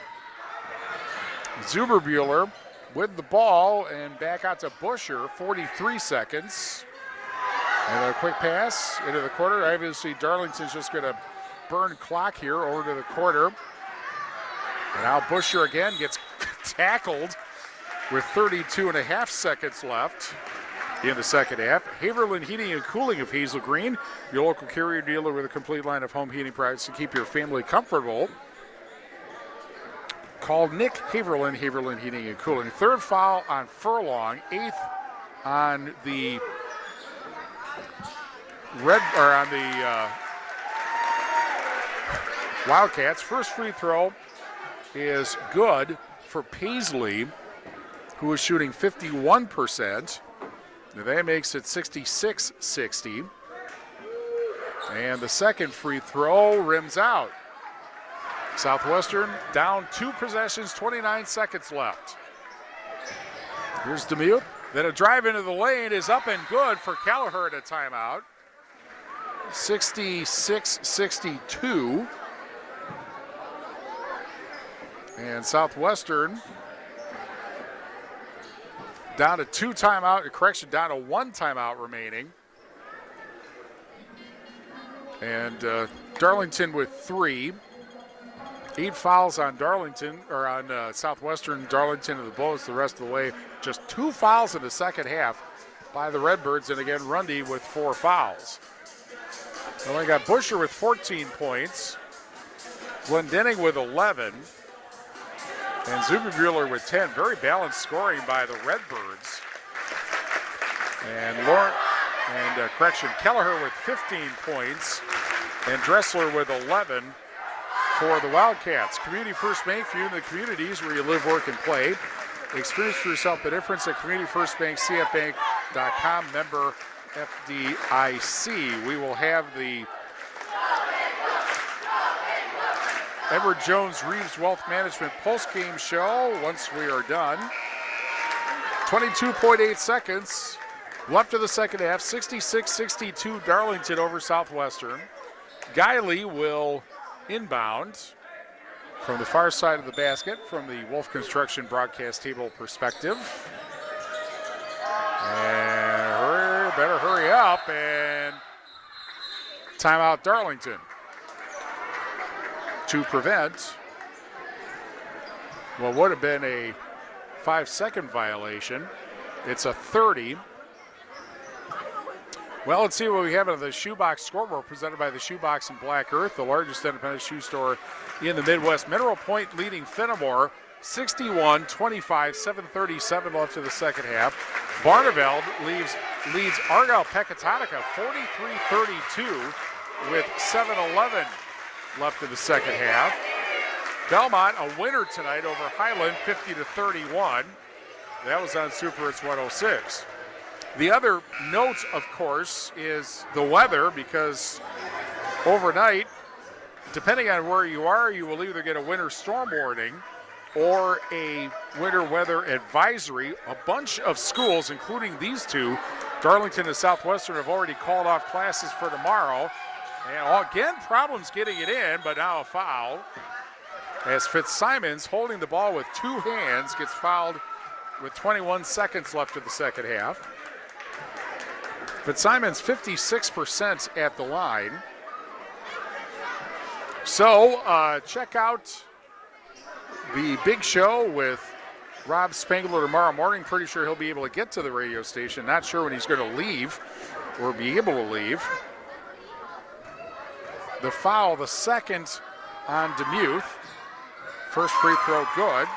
Zuberbuehler with the ball and back out to Busher, 43 seconds. And a quick pass into the quarter. Obviously, Darlington's just going to burn clock here over to the quarter. And now Busher again gets tackled with 32.5 seconds left in the second half. Haverland Heating and Cooling of Hazel Green, your local Carrier dealer with a complete line of home heating products to keep your family comfortable. Call Nick Haverland, Haverland Heating and Cooling. Third foul on Furlong, 8th on the Wildcats. First free throw is good for Paisley, who is shooting 51%. That makes it 66-60. And the second free throw rims out. Southwestern down 2 possessions, 29 seconds left. Here's Demuth. Then a drive into the lane is up and good for Kelleher at a timeout. 66-62. And Southwestern down to 2 timeout, down to 1 timeout remaining. And Darlington with 3. 8 fouls on Darlington, or on Southwestern. Darlington in the bonus the rest of the way. Just 2 fouls in the second half by the Redbirds, and again Rundy with 4 fouls. Only got Busher with 14 points, Glendenning with 11, and Zuberbuehler with 10. Very balanced scoring by the Redbirds. And Kelleher with 15 points, and Dressler with 11 for the Wildcats. Community First Bank, for you in the communities where you live, work, and play. Experience for yourself the difference at Community First Bank, cfbank.com, member FDIC. We will have the Edward Jones Reeves Wealth Management post-game show once we are done. 22.8 seconds left of the second half. 66-62 Darlington over Southwestern. Guiley will inbound from the far side of the basket from the Wolf Construction broadcast table perspective. And better hurry up, and timeout Darlington to prevent what would have been a 5-second violation. It's a 30. Well, let's see what we have on the Shoebox scoreboard presented by the Shoebox in Black Earth, the largest independent shoe store in the Midwest. Mineral Point leading Fenimore 61-25, 7:37 left in the second half. Barneveld leads Argyle Pecatonica 43-32 with 7:11 left in the second half. Belmont a winner tonight over Highland 50-31. That was on Super Hits 106. The other note, of course, is the weather, because overnight, depending on where you are, you will either get a winter storm warning or a winter weather advisory. A bunch of schools, including these two, Darlington and Southwestern, have already called off classes for tomorrow. And again, problems getting it in, but now a foul. As Fitzsimons, holding the ball with two hands, gets fouled with 21 seconds left in the second half. Fitzsimons 56% at the line. So check out the big show with Rob Spangler tomorrow morning. Pretty sure he'll be able to get to the radio station. Not sure when he's going to leave or be able to leave. The foul, the second on DeMuth. First free throw good.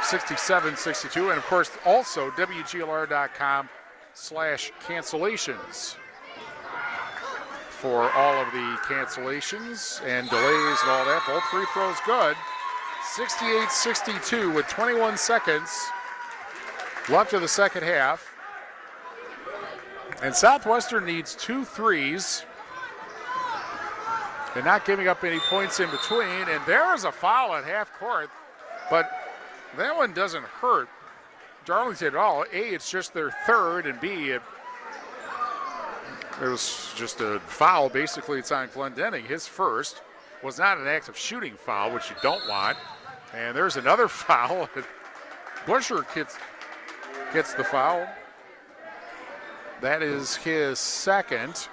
67-62. And, of course, also WGLR.com/cancellations for all of the cancellations and delays and all that. Both free throws good. 68-62 with 21 seconds left of the second half. And Southwestern needs 2 threes and not giving up any points in between. And there is a foul at half court, but that one doesn't hurt Darlington at all. A, it's just their third, and B, it was just a foul. Basically, it's on Glendenning. His first was not an active shooting foul, which you don't want. And there's another foul. Busher gets the foul. That is his second.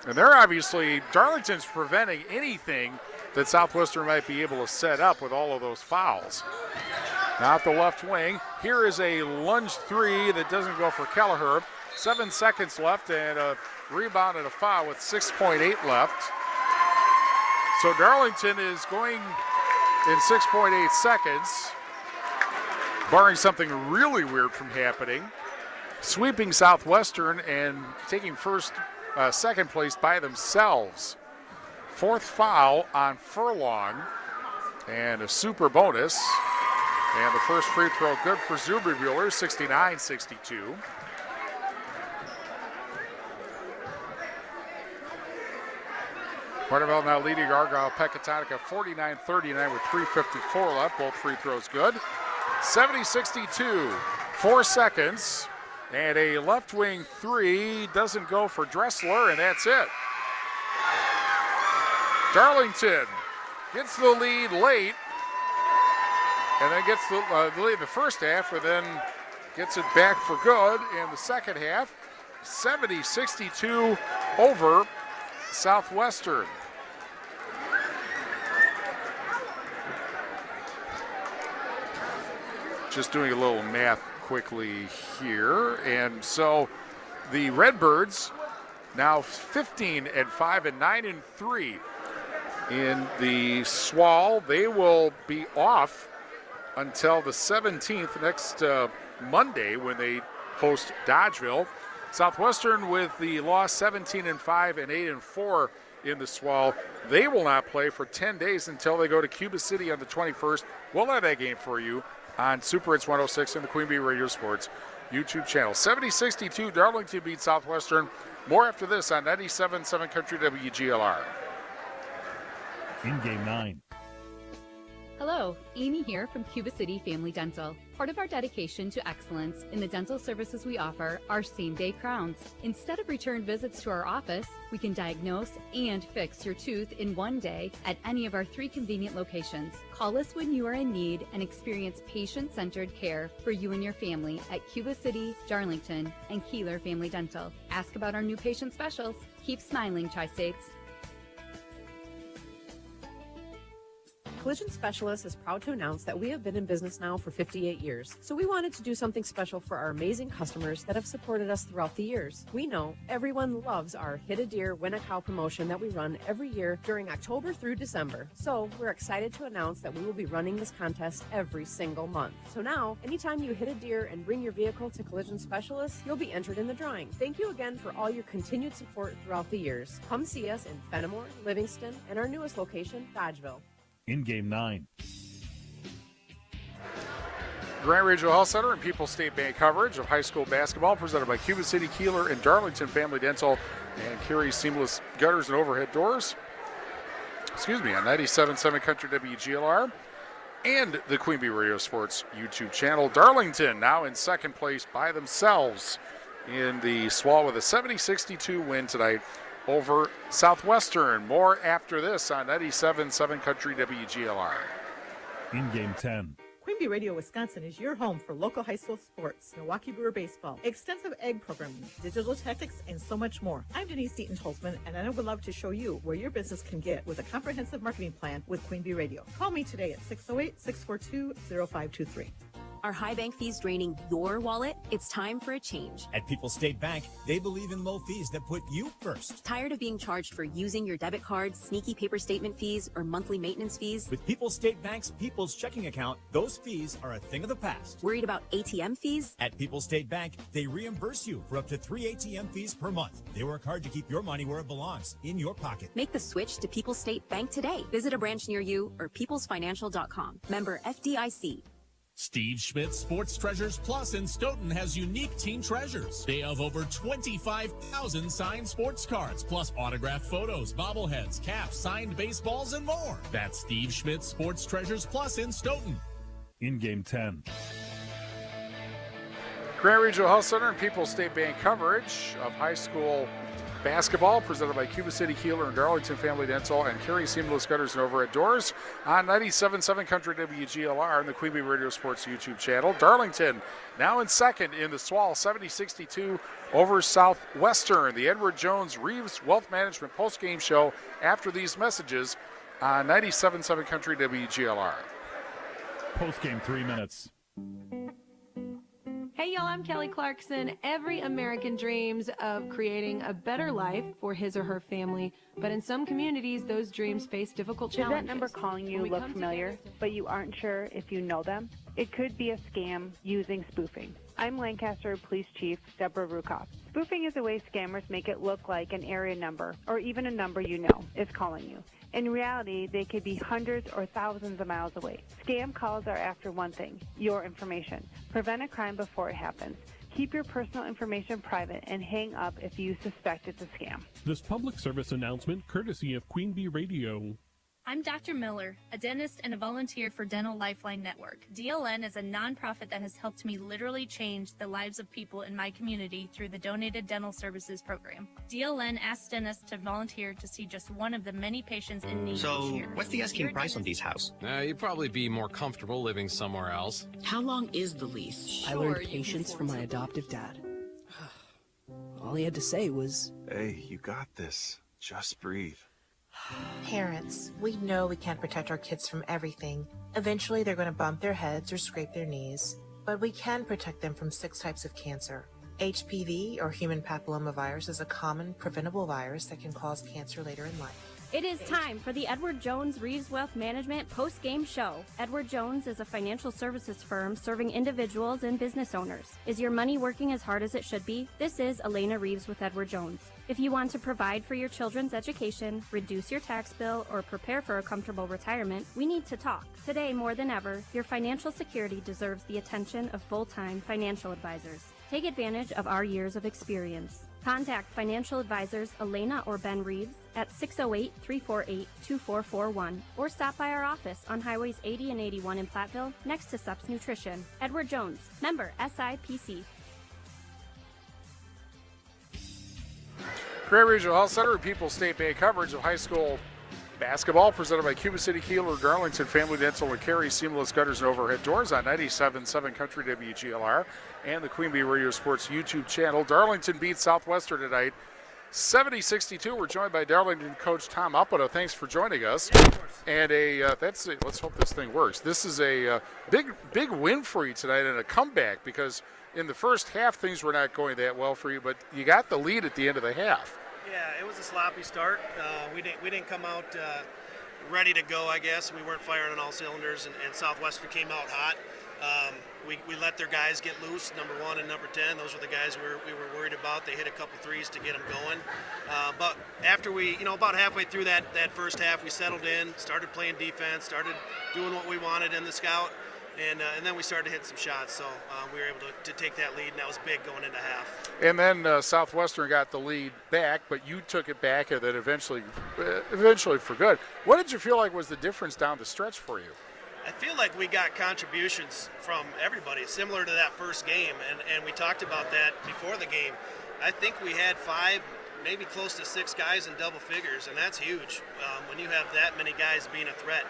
And they're obviously, Darlington's preventing anything that Southwestern might be able to set up with all of those fouls. Now at the left wing, here is a lunge three that doesn't go for Kelleher. 7 seconds left and a rebound and a foul with 6.8 left. So Darlington is going in 6.8 seconds, barring something really weird from happening, sweeping Southwestern and taking second place by themselves. Fourth foul on Furlong and a super bonus. And the first free throw good for Zuberbuehler, 69-62. Barneveld now leading Argyle Pecatonica 49-39 with 3:54 left. Both free throws good. 70-62, 4 seconds. And a left wing three doesn't go for Dressler, and that's it. Darlington gets the lead late, and then gets the lead in the first half, and then gets it back for good in the second half. 70-62 over Southwestern. Just doing a little math quickly here. And so the Redbirds now 15-5 and 9-3 in the SWAL. They will be off until the 17th, next Monday, when they host Dodgeville. Southwestern with the loss 17-5 and 8-4 in the SWAL. They will not play for 10 days until they go to Cuba City on the 21st. We'll have that game for you on Super Hits 106 and the Queen Bee Radio Sports YouTube channel. 70-62, Darlington beat Southwestern. More after this on 97.7 Country WGLR. In game 9. Hello, Amy here from Cuba City Family Dental. Part of our dedication to excellence in the dental services we offer are same-day crowns. Instead of return visits to our office, we can diagnose and fix your tooth in one day at any of our 3 convenient locations. Call us when you are in need and experience patient-centered care for you and your family at Cuba City, Darlington, and Kieler Family Dental. Ask about our new patient specials. Keep smiling, Tri-States. Collision Specialist is proud to announce that we have been in business now for 58 years. So we wanted to do something special for our amazing customers that have supported us throughout the years. We know everyone loves our Hit a Deer, Win a Cow promotion that we run every year during October through December. So we're excited to announce that we will be running this contest every single month. So now, anytime you hit a deer and bring your vehicle to Collision Specialist, you'll be entered in the drawing. Thank you again for all your continued support throughout the years. Come see us in Fenimore, Livingston, and our newest location, Dodgeville. In Game 9. Grand Regional Health Center and People's State Bank coverage of high school basketball presented by Cuba City, Kieler, and Darlington Family Dental and Carey Seamless Gutters and Overhead Doors. On 97.7 Country WGLR and the Queen Bee Radio Sports YouTube channel. Darlington now in second place by themselves in the SWAL with a 70-62 win tonight over Southwestern. More after this on 97.7 Country WGLR. In Game 10. Queen Bee Radio Wisconsin is your home for local high school sports, Milwaukee Brewer baseball, extensive ag programming, digital tactics, and so much more. I'm Denise Deaton-Holzman, and I would love to show you where your business can get with a comprehensive marketing plan with Queen Bee Radio. Call me today at 608-642-0523. Are high bank fees draining your wallet? It's time for a change. At People's State Bank, they believe in low fees that put you first. Tired of being charged for using your debit card, sneaky paper statement fees, or monthly maintenance fees? With People's State Bank's People's Checking Account, those fees are a thing of the past. Worried about ATM fees? At People's State Bank, they reimburse you for up to 3 ATM fees per month. They work hard to keep your money where it belongs, in your pocket. Make the switch to People's State Bank today. Visit a branch near you or peoplesfinancial.com. Member FDIC. Steve Schmidt's Sports Treasures Plus in Stoughton has unique team treasures. They have over 25,000 signed sports cards, plus autographed photos, bobbleheads, caps, signed baseballs, and more. That's Steve Schmidt's Sports Treasures Plus in Stoughton. In Game 10. Grand Regional Health Center and People's State Bank coverage of high school basketball presented by Cuba City, Kieler, and Darlington Family Dental and Carey Seamless Gutters and Overhead Doors on 97.7 Country WGLR and the Queen Bee Radio Sports YouTube channel. Darlington now in second in the SWAL, 70-62 over Southwestern. The Edward Jones Reeves Wealth Management postgame show after these messages on 97.7 Country WGLR. Postgame 3 minutes. Hey y'all, I'm Kelly Clarkson. Every American dreams of creating a better life for his or her family, but in some communities, those dreams face difficult challenges. Does that number calling you look familiar, but you aren't sure if you know them? It could be a scam using spoofing. I'm Lancaster Police Chief Deborah Rukoff. Spoofing is a way scammers make it look like an area number, or even a number you know, is calling you. In reality, they could be hundreds or thousands of miles away. Scam calls are after one thing, your information. Prevent a crime before it happens. Keep your personal information private and hang up if you suspect it's a scam. This public service announcement courtesy of Queen Bee Radio. I'm Dr. Miller, a dentist and a volunteer for Dental Lifeline Network. DLN is a nonprofit that has helped me literally change the lives of people in my community through the Donated Dental Services program. DLN asks dentists to volunteer to see just one of the many patients in need each year. What's the asking price on these houses? You'd probably be more comfortable living somewhere else. How long is the lease? I learned patience from my adoptive dad. All he had to say was, "Hey, you got this. Just breathe." Parents, we know we can't protect our kids from everything. Eventually, they're going to bump their heads or scrape their knees. But we can protect them from 6 types of cancer. HPV, or human papillomavirus, is a common preventable virus that can cause cancer later in life. It is time for the Edward Jones Reeves Wealth Management post-game show. Edward Jones is a financial services firm serving individuals and business owners. Is your money working as hard as it should be? This is Elena Reeves with Edward Jones. If you want to provide for your children's education, reduce your tax bill, or prepare for a comfortable retirement, we need to talk. Today, more than ever, your financial security deserves the attention of full-time financial advisors. Take advantage of our years of experience. Contact financial advisors Elena or Ben Reeves at 608-348-2441 or stop by our office on Highways 80 and 81 in Platteville next to Sups Nutrition. Edward Jones, member SIPC. Grand Regional Health Center and People's State Bank coverage of high school basketball presented by Cuba City, Kieler, Darlington Family Dental, and Carey Seamless Gutters and Overhead Doors on 97.7 Country WGLR and the Queen Bee Radio Sports YouTube channel. Darlington beats Southwestern tonight 70-62. We're joined by Darlington coach Tom Uppeta. Thanks for joining us. And let's hope this thing works. This is a big win for you tonight and a comeback, because in the first half things were not going that well for you, but you got the lead at the end of the half. Yeah, it was a sloppy start. We didn't come out ready to go, I guess. We weren't firing on all cylinders, and Southwestern came out hot. We let their guys get loose, number 1 and number 10. Those were the guys we were worried about. They hit a couple threes to get them going. But after we, about halfway through that first half, we settled in, started playing defense, started doing what we wanted in the scout, and then we started to hit some shots. So we were able to take that lead, and that was big going into half. And then Southwestern got the lead back, but you took it back, and then eventually for good. What did you feel like was the difference down the stretch for you? I feel like we got contributions from everybody, similar to that first game, and we talked about that before the game. I think we had 5, maybe close to 6 guys in double figures, and that's huge when you have that many guys being a threat.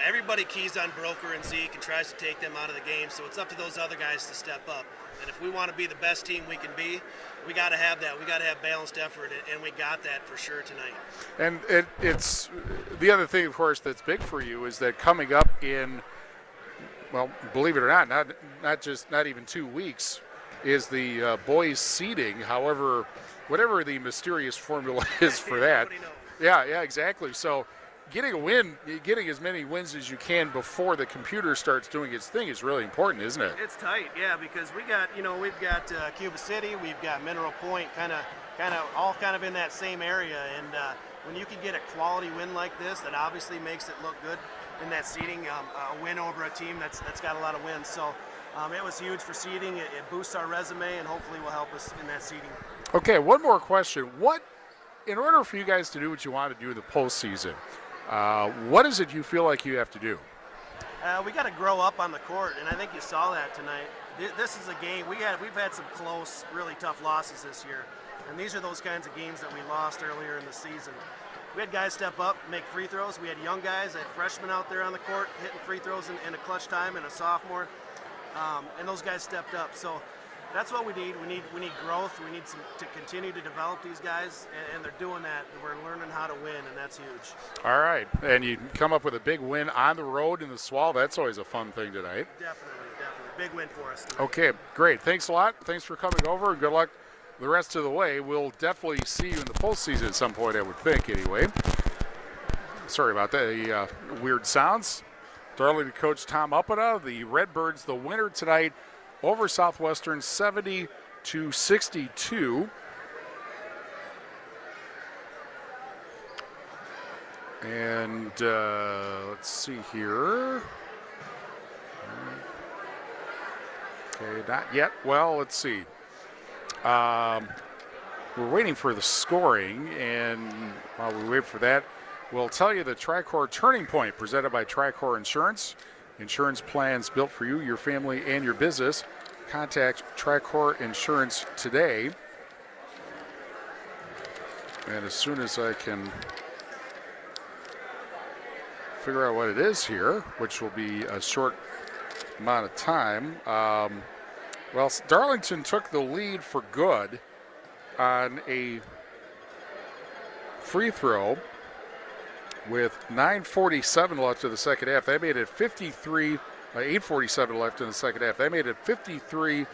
Everybody keys on Broker and Zeke and tries to take them out of the game, so it's up to those other guys to step up. And if we want to be the best team we can be, we got to have that. We got to have balanced effort, and we got that for sure tonight. And it's the other thing, of course, that's big for you is that coming up in, well, believe it or not even 2 weeks, is the boys seeding. However, whatever the mysterious formula is for that. Yeah, exactly. So getting a win, getting as many wins as you can before the computer starts doing its thing is really important, isn't it? It's tight, yeah, because we've got Cuba City, we've got Mineral Point, kind of in that same area, and when you can get a quality win like this, that obviously makes it look good in that seeding, a win over a team that's got a lot of wins. So it was huge for seeding. It boosts our resume, and hopefully will help us in that seeding. Okay, one more question. In order for you guys to do what you want to do in the postseason, what is it you feel like you have to do? We got to grow up on the court, and I think you saw that tonight. This is a game we've had some close, really tough losses this year, and these are those kinds of games that we lost earlier in the season. We had guys step up, make free throws. We had young guys, had freshmen out there on the court hitting free throws in a clutch time, and a sophomore, and those guys stepped up. So that's what we need. We need growth. We need to continue to develop these guys, and they're doing that. We're learning how to win, and that's huge. All right, and you come up with a big win on the road in the Swall. That's always a fun thing tonight. Definitely. Big win for us tonight. Okay, great. Thanks a lot. Thanks for coming over, and good luck the rest of the way. We'll definitely see you in the postseason at some point, I would think, anyway. Sorry about that. The weird sounds. Darlington coach Tom Uppeta, the Redbirds, the winner tonight over Southwestern, 70-62. And let's see here. Okay, not yet. Well, let's see. We're waiting for the scoring, and while we wait for that, we'll tell you the Tricor Turning Point presented by Tricor Insurance. Insurance plans built for you, your family, and your business. Contact Tricor Insurance today. And as soon as I can figure out what it is here, which will be a short amount of time. Well, Darlington took the lead for good on a free throw with 9:47 left in the second half. They made it 53, 8:47 left in the second half. They made it 53.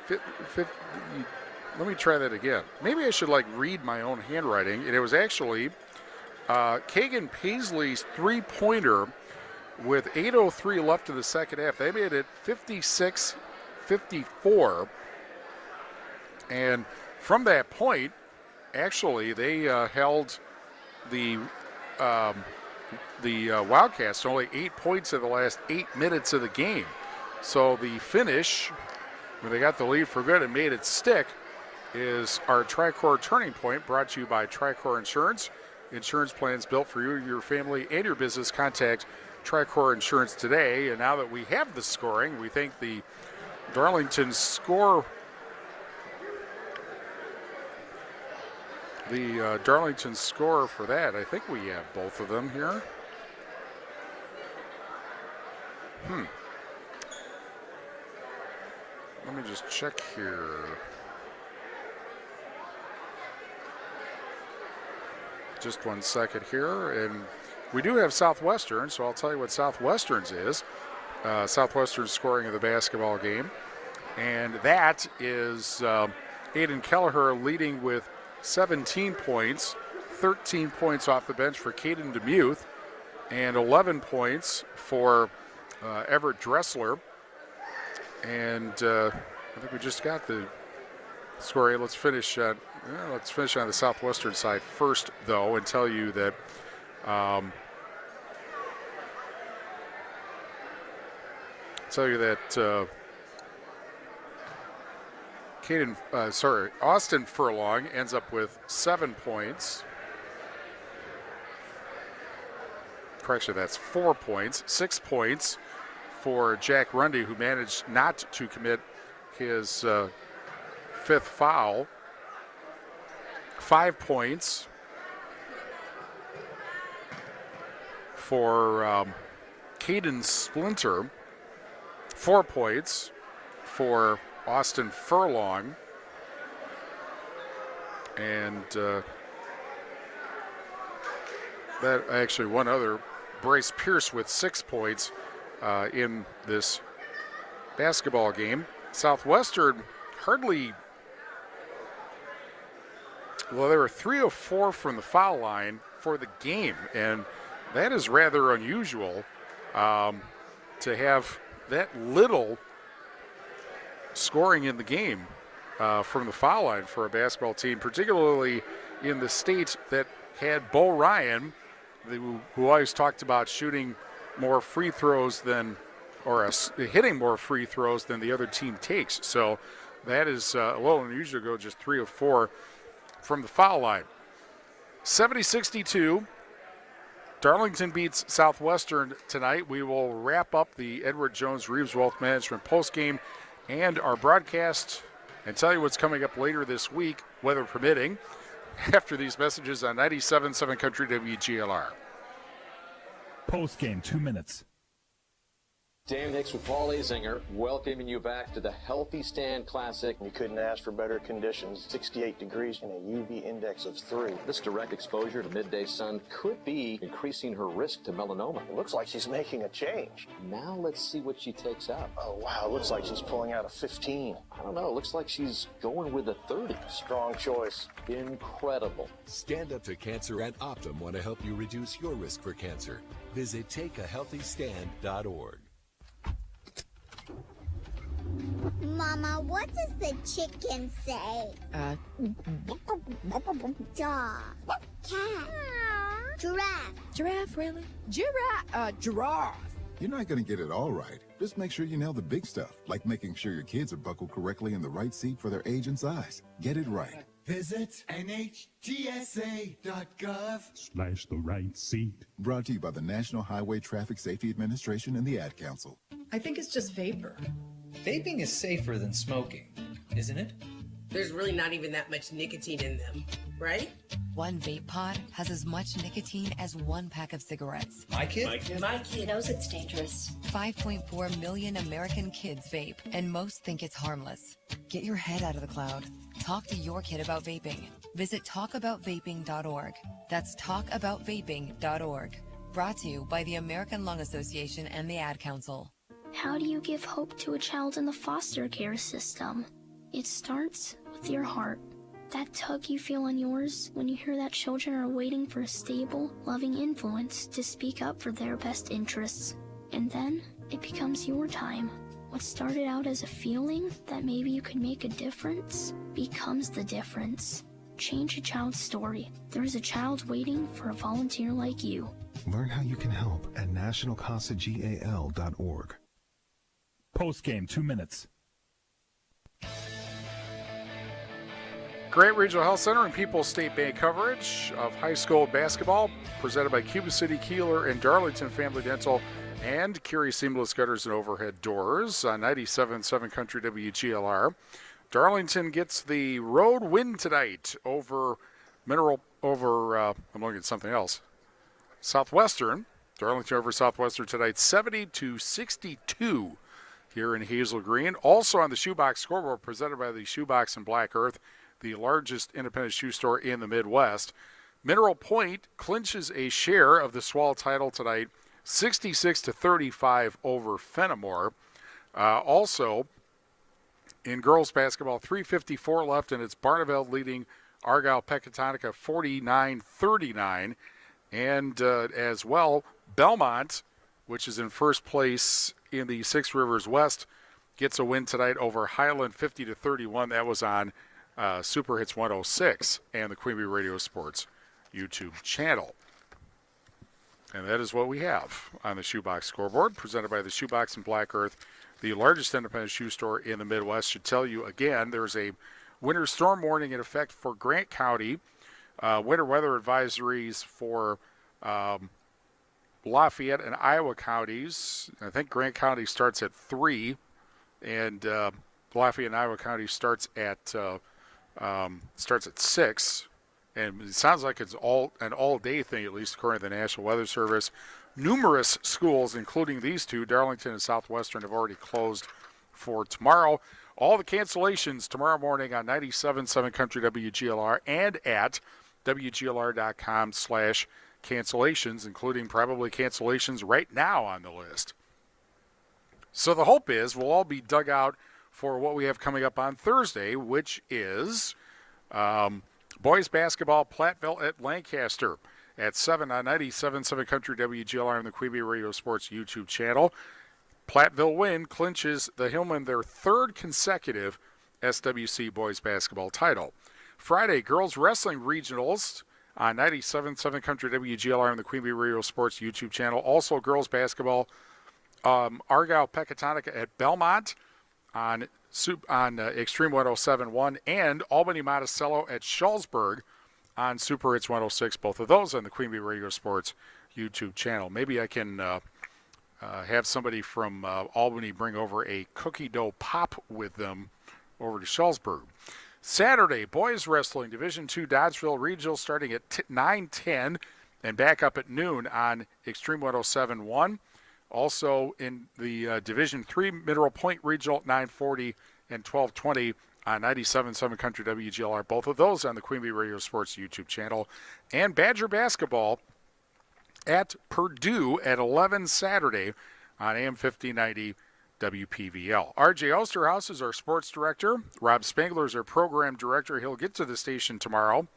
Let me try that again. Maybe I should read my own handwriting. And it was actually Kagan Paisley's three-pointer with 8:03 left in the second half. They made it 56-54. And from that point, actually, they held the Wildcats to only 8 points in the last 8 minutes of the game. So the finish, when they got the lead for good and made it stick, is our Tricor Turning Point, brought to you by Tricor Insurance. Insurance plans built for you, your family, and your business. Contact Tricor Insurance today. And now that we have the scoring, we think the Darlington score. The Darlington score for that, I think we have both of them here. Let me just check here. Just 1 second here. And we do have Southwestern, so I'll tell you what Southwestern's is. Southwestern's scoring of the basketball game. And that is Aiden Kelleher leading with 17 points, 13 points off the bench for Caden DeMuth, and 11 points for Everett Dressler. And I think we just got the score. Hey, let's finish on the Southwestern side first, though, and tell you that Austin Furlong ends up with 7 points. Correction, that's 4 points. 6 points for Jack Rundy, who managed not to commit his fifth foul. 5 points for Caden Splinter. 4 points for Austin Furlong. And that actually one other, Bryce Pierce with 6 points in this basketball game. Southwestern hardly, well, they were 3 of 4 from the foul line for the game, and that is rather unusual to have that little scoring in the game from the foul line for a basketball team, particularly in the state that had Bo Ryan, who always talked about shooting more free throws than, or hitting more free throws than the other team takes. So that is a little unusual to go just 3 of 4 from the foul line. 70-62. Darlington beats Southwestern tonight. We will wrap up the Edward Jones Reeves Wealth Management postgame and our broadcast and tell you what's coming up later this week, weather permitting, after these messages on 97.7 Country WGLR. Postgame, 2 minutes. Dan Hicks with Paul Azinger, welcoming you back to the Healthy Stand Classic. We couldn't ask for better conditions. 68 degrees and a UV index of 3. This direct exposure to midday sun could be increasing her risk to melanoma. It looks like she's making a change. Now let's see what she takes out. Oh, wow. It looks like she's pulling out a 15. I don't know. It looks like she's going with a 30. Strong choice. Incredible. Stand Up to Cancer and Optum want to help you reduce your risk for cancer. Visit takeahealthystand.org. Mama, what does the chicken say? Dog. Cat. Giraffe. Giraffe, really? Giraffe. You're not going to get it all right. Just make sure you nail the big stuff, like making sure your kids are buckled correctly in the right seat for their age and size. Get it right. Visit NHTSA.gov/the right seat. Brought to you by the National Highway Traffic Safety Administration and the Ad Council. I think it's just vapor. Vaping is safer than smoking, isn't it? There's really not even that much nicotine in them, right? One vape pod has as much nicotine as 1 pack of cigarettes. My kid knows it's dangerous. 5.4 million American kids vape, and most think it's harmless. Get your head out of the cloud. Talk to your kid about vaping. Visit talkaboutvaping.org. That's talkaboutvaping.org. Brought to you by the American Lung Association and the Ad Council. How do you give hope to a child in the foster care system? It starts with your heart. That tug you feel on yours when you hear that children are waiting for a stable, loving influence to speak up for their best interests. And then it becomes your time. What started out as a feeling that maybe you could make a difference becomes the difference. Change a child's story. There is a child waiting for a volunteer like you. Learn how you can help at nationalcasagal.org. Postgame, 2 minutes. Grant Regional Health Center and People's State Bank coverage of high school basketball presented by Cuba City, Kieler, and Darlington Family Dental and Carey Seamless Gutters and Overhead Doors on 97.7 Country WGLR. Darlington gets the road win tonight over I'm looking at something else. Southwestern. Darlington over Southwestern tonight, 70-62 here in Hazel Green. Also on the Shoebox scoreboard, presented by the Shoebox in Black Earth, the largest independent shoe store in the Midwest. Mineral Point clinches a share of the SWAL title tonight, 66-35 over Fenimore. Also, in girls basketball, 3:54 left, and it's Barneveld leading Argyle-Pecatonica 49-39. And as well, Belmont, which is in first place in the Six Rivers West, gets a win tonight over Highland 50-31. That was on Super Hits 106 and the Queen Bee Radio Sports YouTube channel. And that is what we have on the Shoebox Scoreboard, presented by the Shoebox in Black Earth, the largest independent shoe store in the Midwest. Should tell you again, there's a winter storm warning in effect for Grant County. Winter weather advisories for Lafayette and Iowa counties. I think Grant County starts at 3, and Lafayette and Iowa County starts at 6. And it sounds like it's an all-day thing, at least according to the National Weather Service. Numerous schools, including these two, Darlington and Southwestern, have already closed for tomorrow. All the cancellations tomorrow morning on 97.7 Country WGLR and at WGLR.com/cancellations, including probably cancellations right now on the list. So the hope is we'll all be dug out for what we have coming up on Thursday, which is boys basketball, Platteville at Lancaster at 7 on 97.7 Country WGLR and the Queen Bee Radio Sports YouTube channel. Platteville win clinches the Hillman their third consecutive SWC boys basketball title. Friday, girls wrestling regionals on 97.7 Country WGLR and the Queen Bee Radio Sports YouTube channel. Also, girls basketball, Argyle-Pecatonica at Belmont on Extreme 107.1, and Albany-Monticello at Schulzburg on Super Hits 106. Both of those on the Queen Bee Radio Sports YouTube channel. Maybe I can have somebody from Albany bring over a cookie dough pop with them over to Schulzburg. Saturday, boys wrestling, Division II Dodgeville Regional starting at 9:10 and back up at noon on Extreme 107.1. Also in the Division III Mineral Point Regional at 9:40 and 12:20 on 97.7 Country WGLR. Both of those on the Queen Bee Radio Sports YouTube channel. And Badger basketball at Purdue at 11 Saturday on AM 1590 WPVL. R.J. Osterhaus is our sports director. Rob Spangler is our program director. He'll get to the station tomorrow.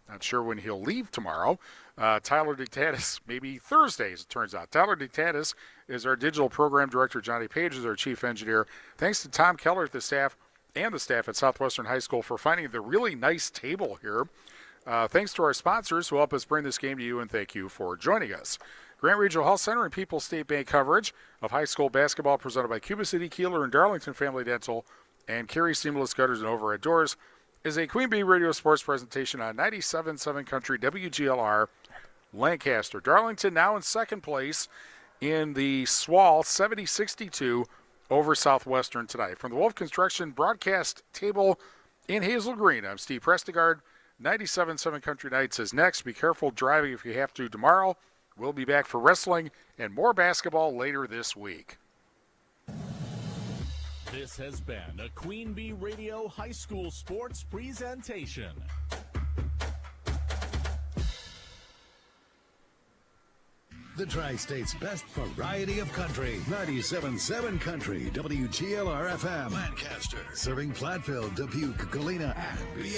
Not sure when he'll leave tomorrow. Tyler Dictatis, maybe Thursday, as it turns out. Tyler Dictatis is our digital program director. Johnny Page is our chief engineer. Thanks to Tom Keller at the staff and the staff at Southwestern High School for finding the really nice table here. Thanks to our sponsors who help us bring this game to you, and thank you for joining us. Grant Regional Health Center and People's State Bank coverage of high school basketball presented by Cuba City, Kieler, and Darlington Family Dental and Carey Seamless Gutters and Overhead Doors is a Queen Bee Radio Sports presentation on 97.7 Country WGLR Lancaster. Darlington now in second place in the SWAL, 70-62 over Southwestern tonight. From the Wolf Construction broadcast table in Hazel Green, I'm Steve Prestigard. 97.7 Country Nights is next. Be careful driving if you have to tomorrow. We'll be back for wrestling and more basketball later this week. This has been a Queen Bee Radio High School Sports presentation. The Tri-State's best variety of country. 97.7 Country, WGLR-FM. Lancaster. Serving Platteville, Dubuque, Galena, and beyond.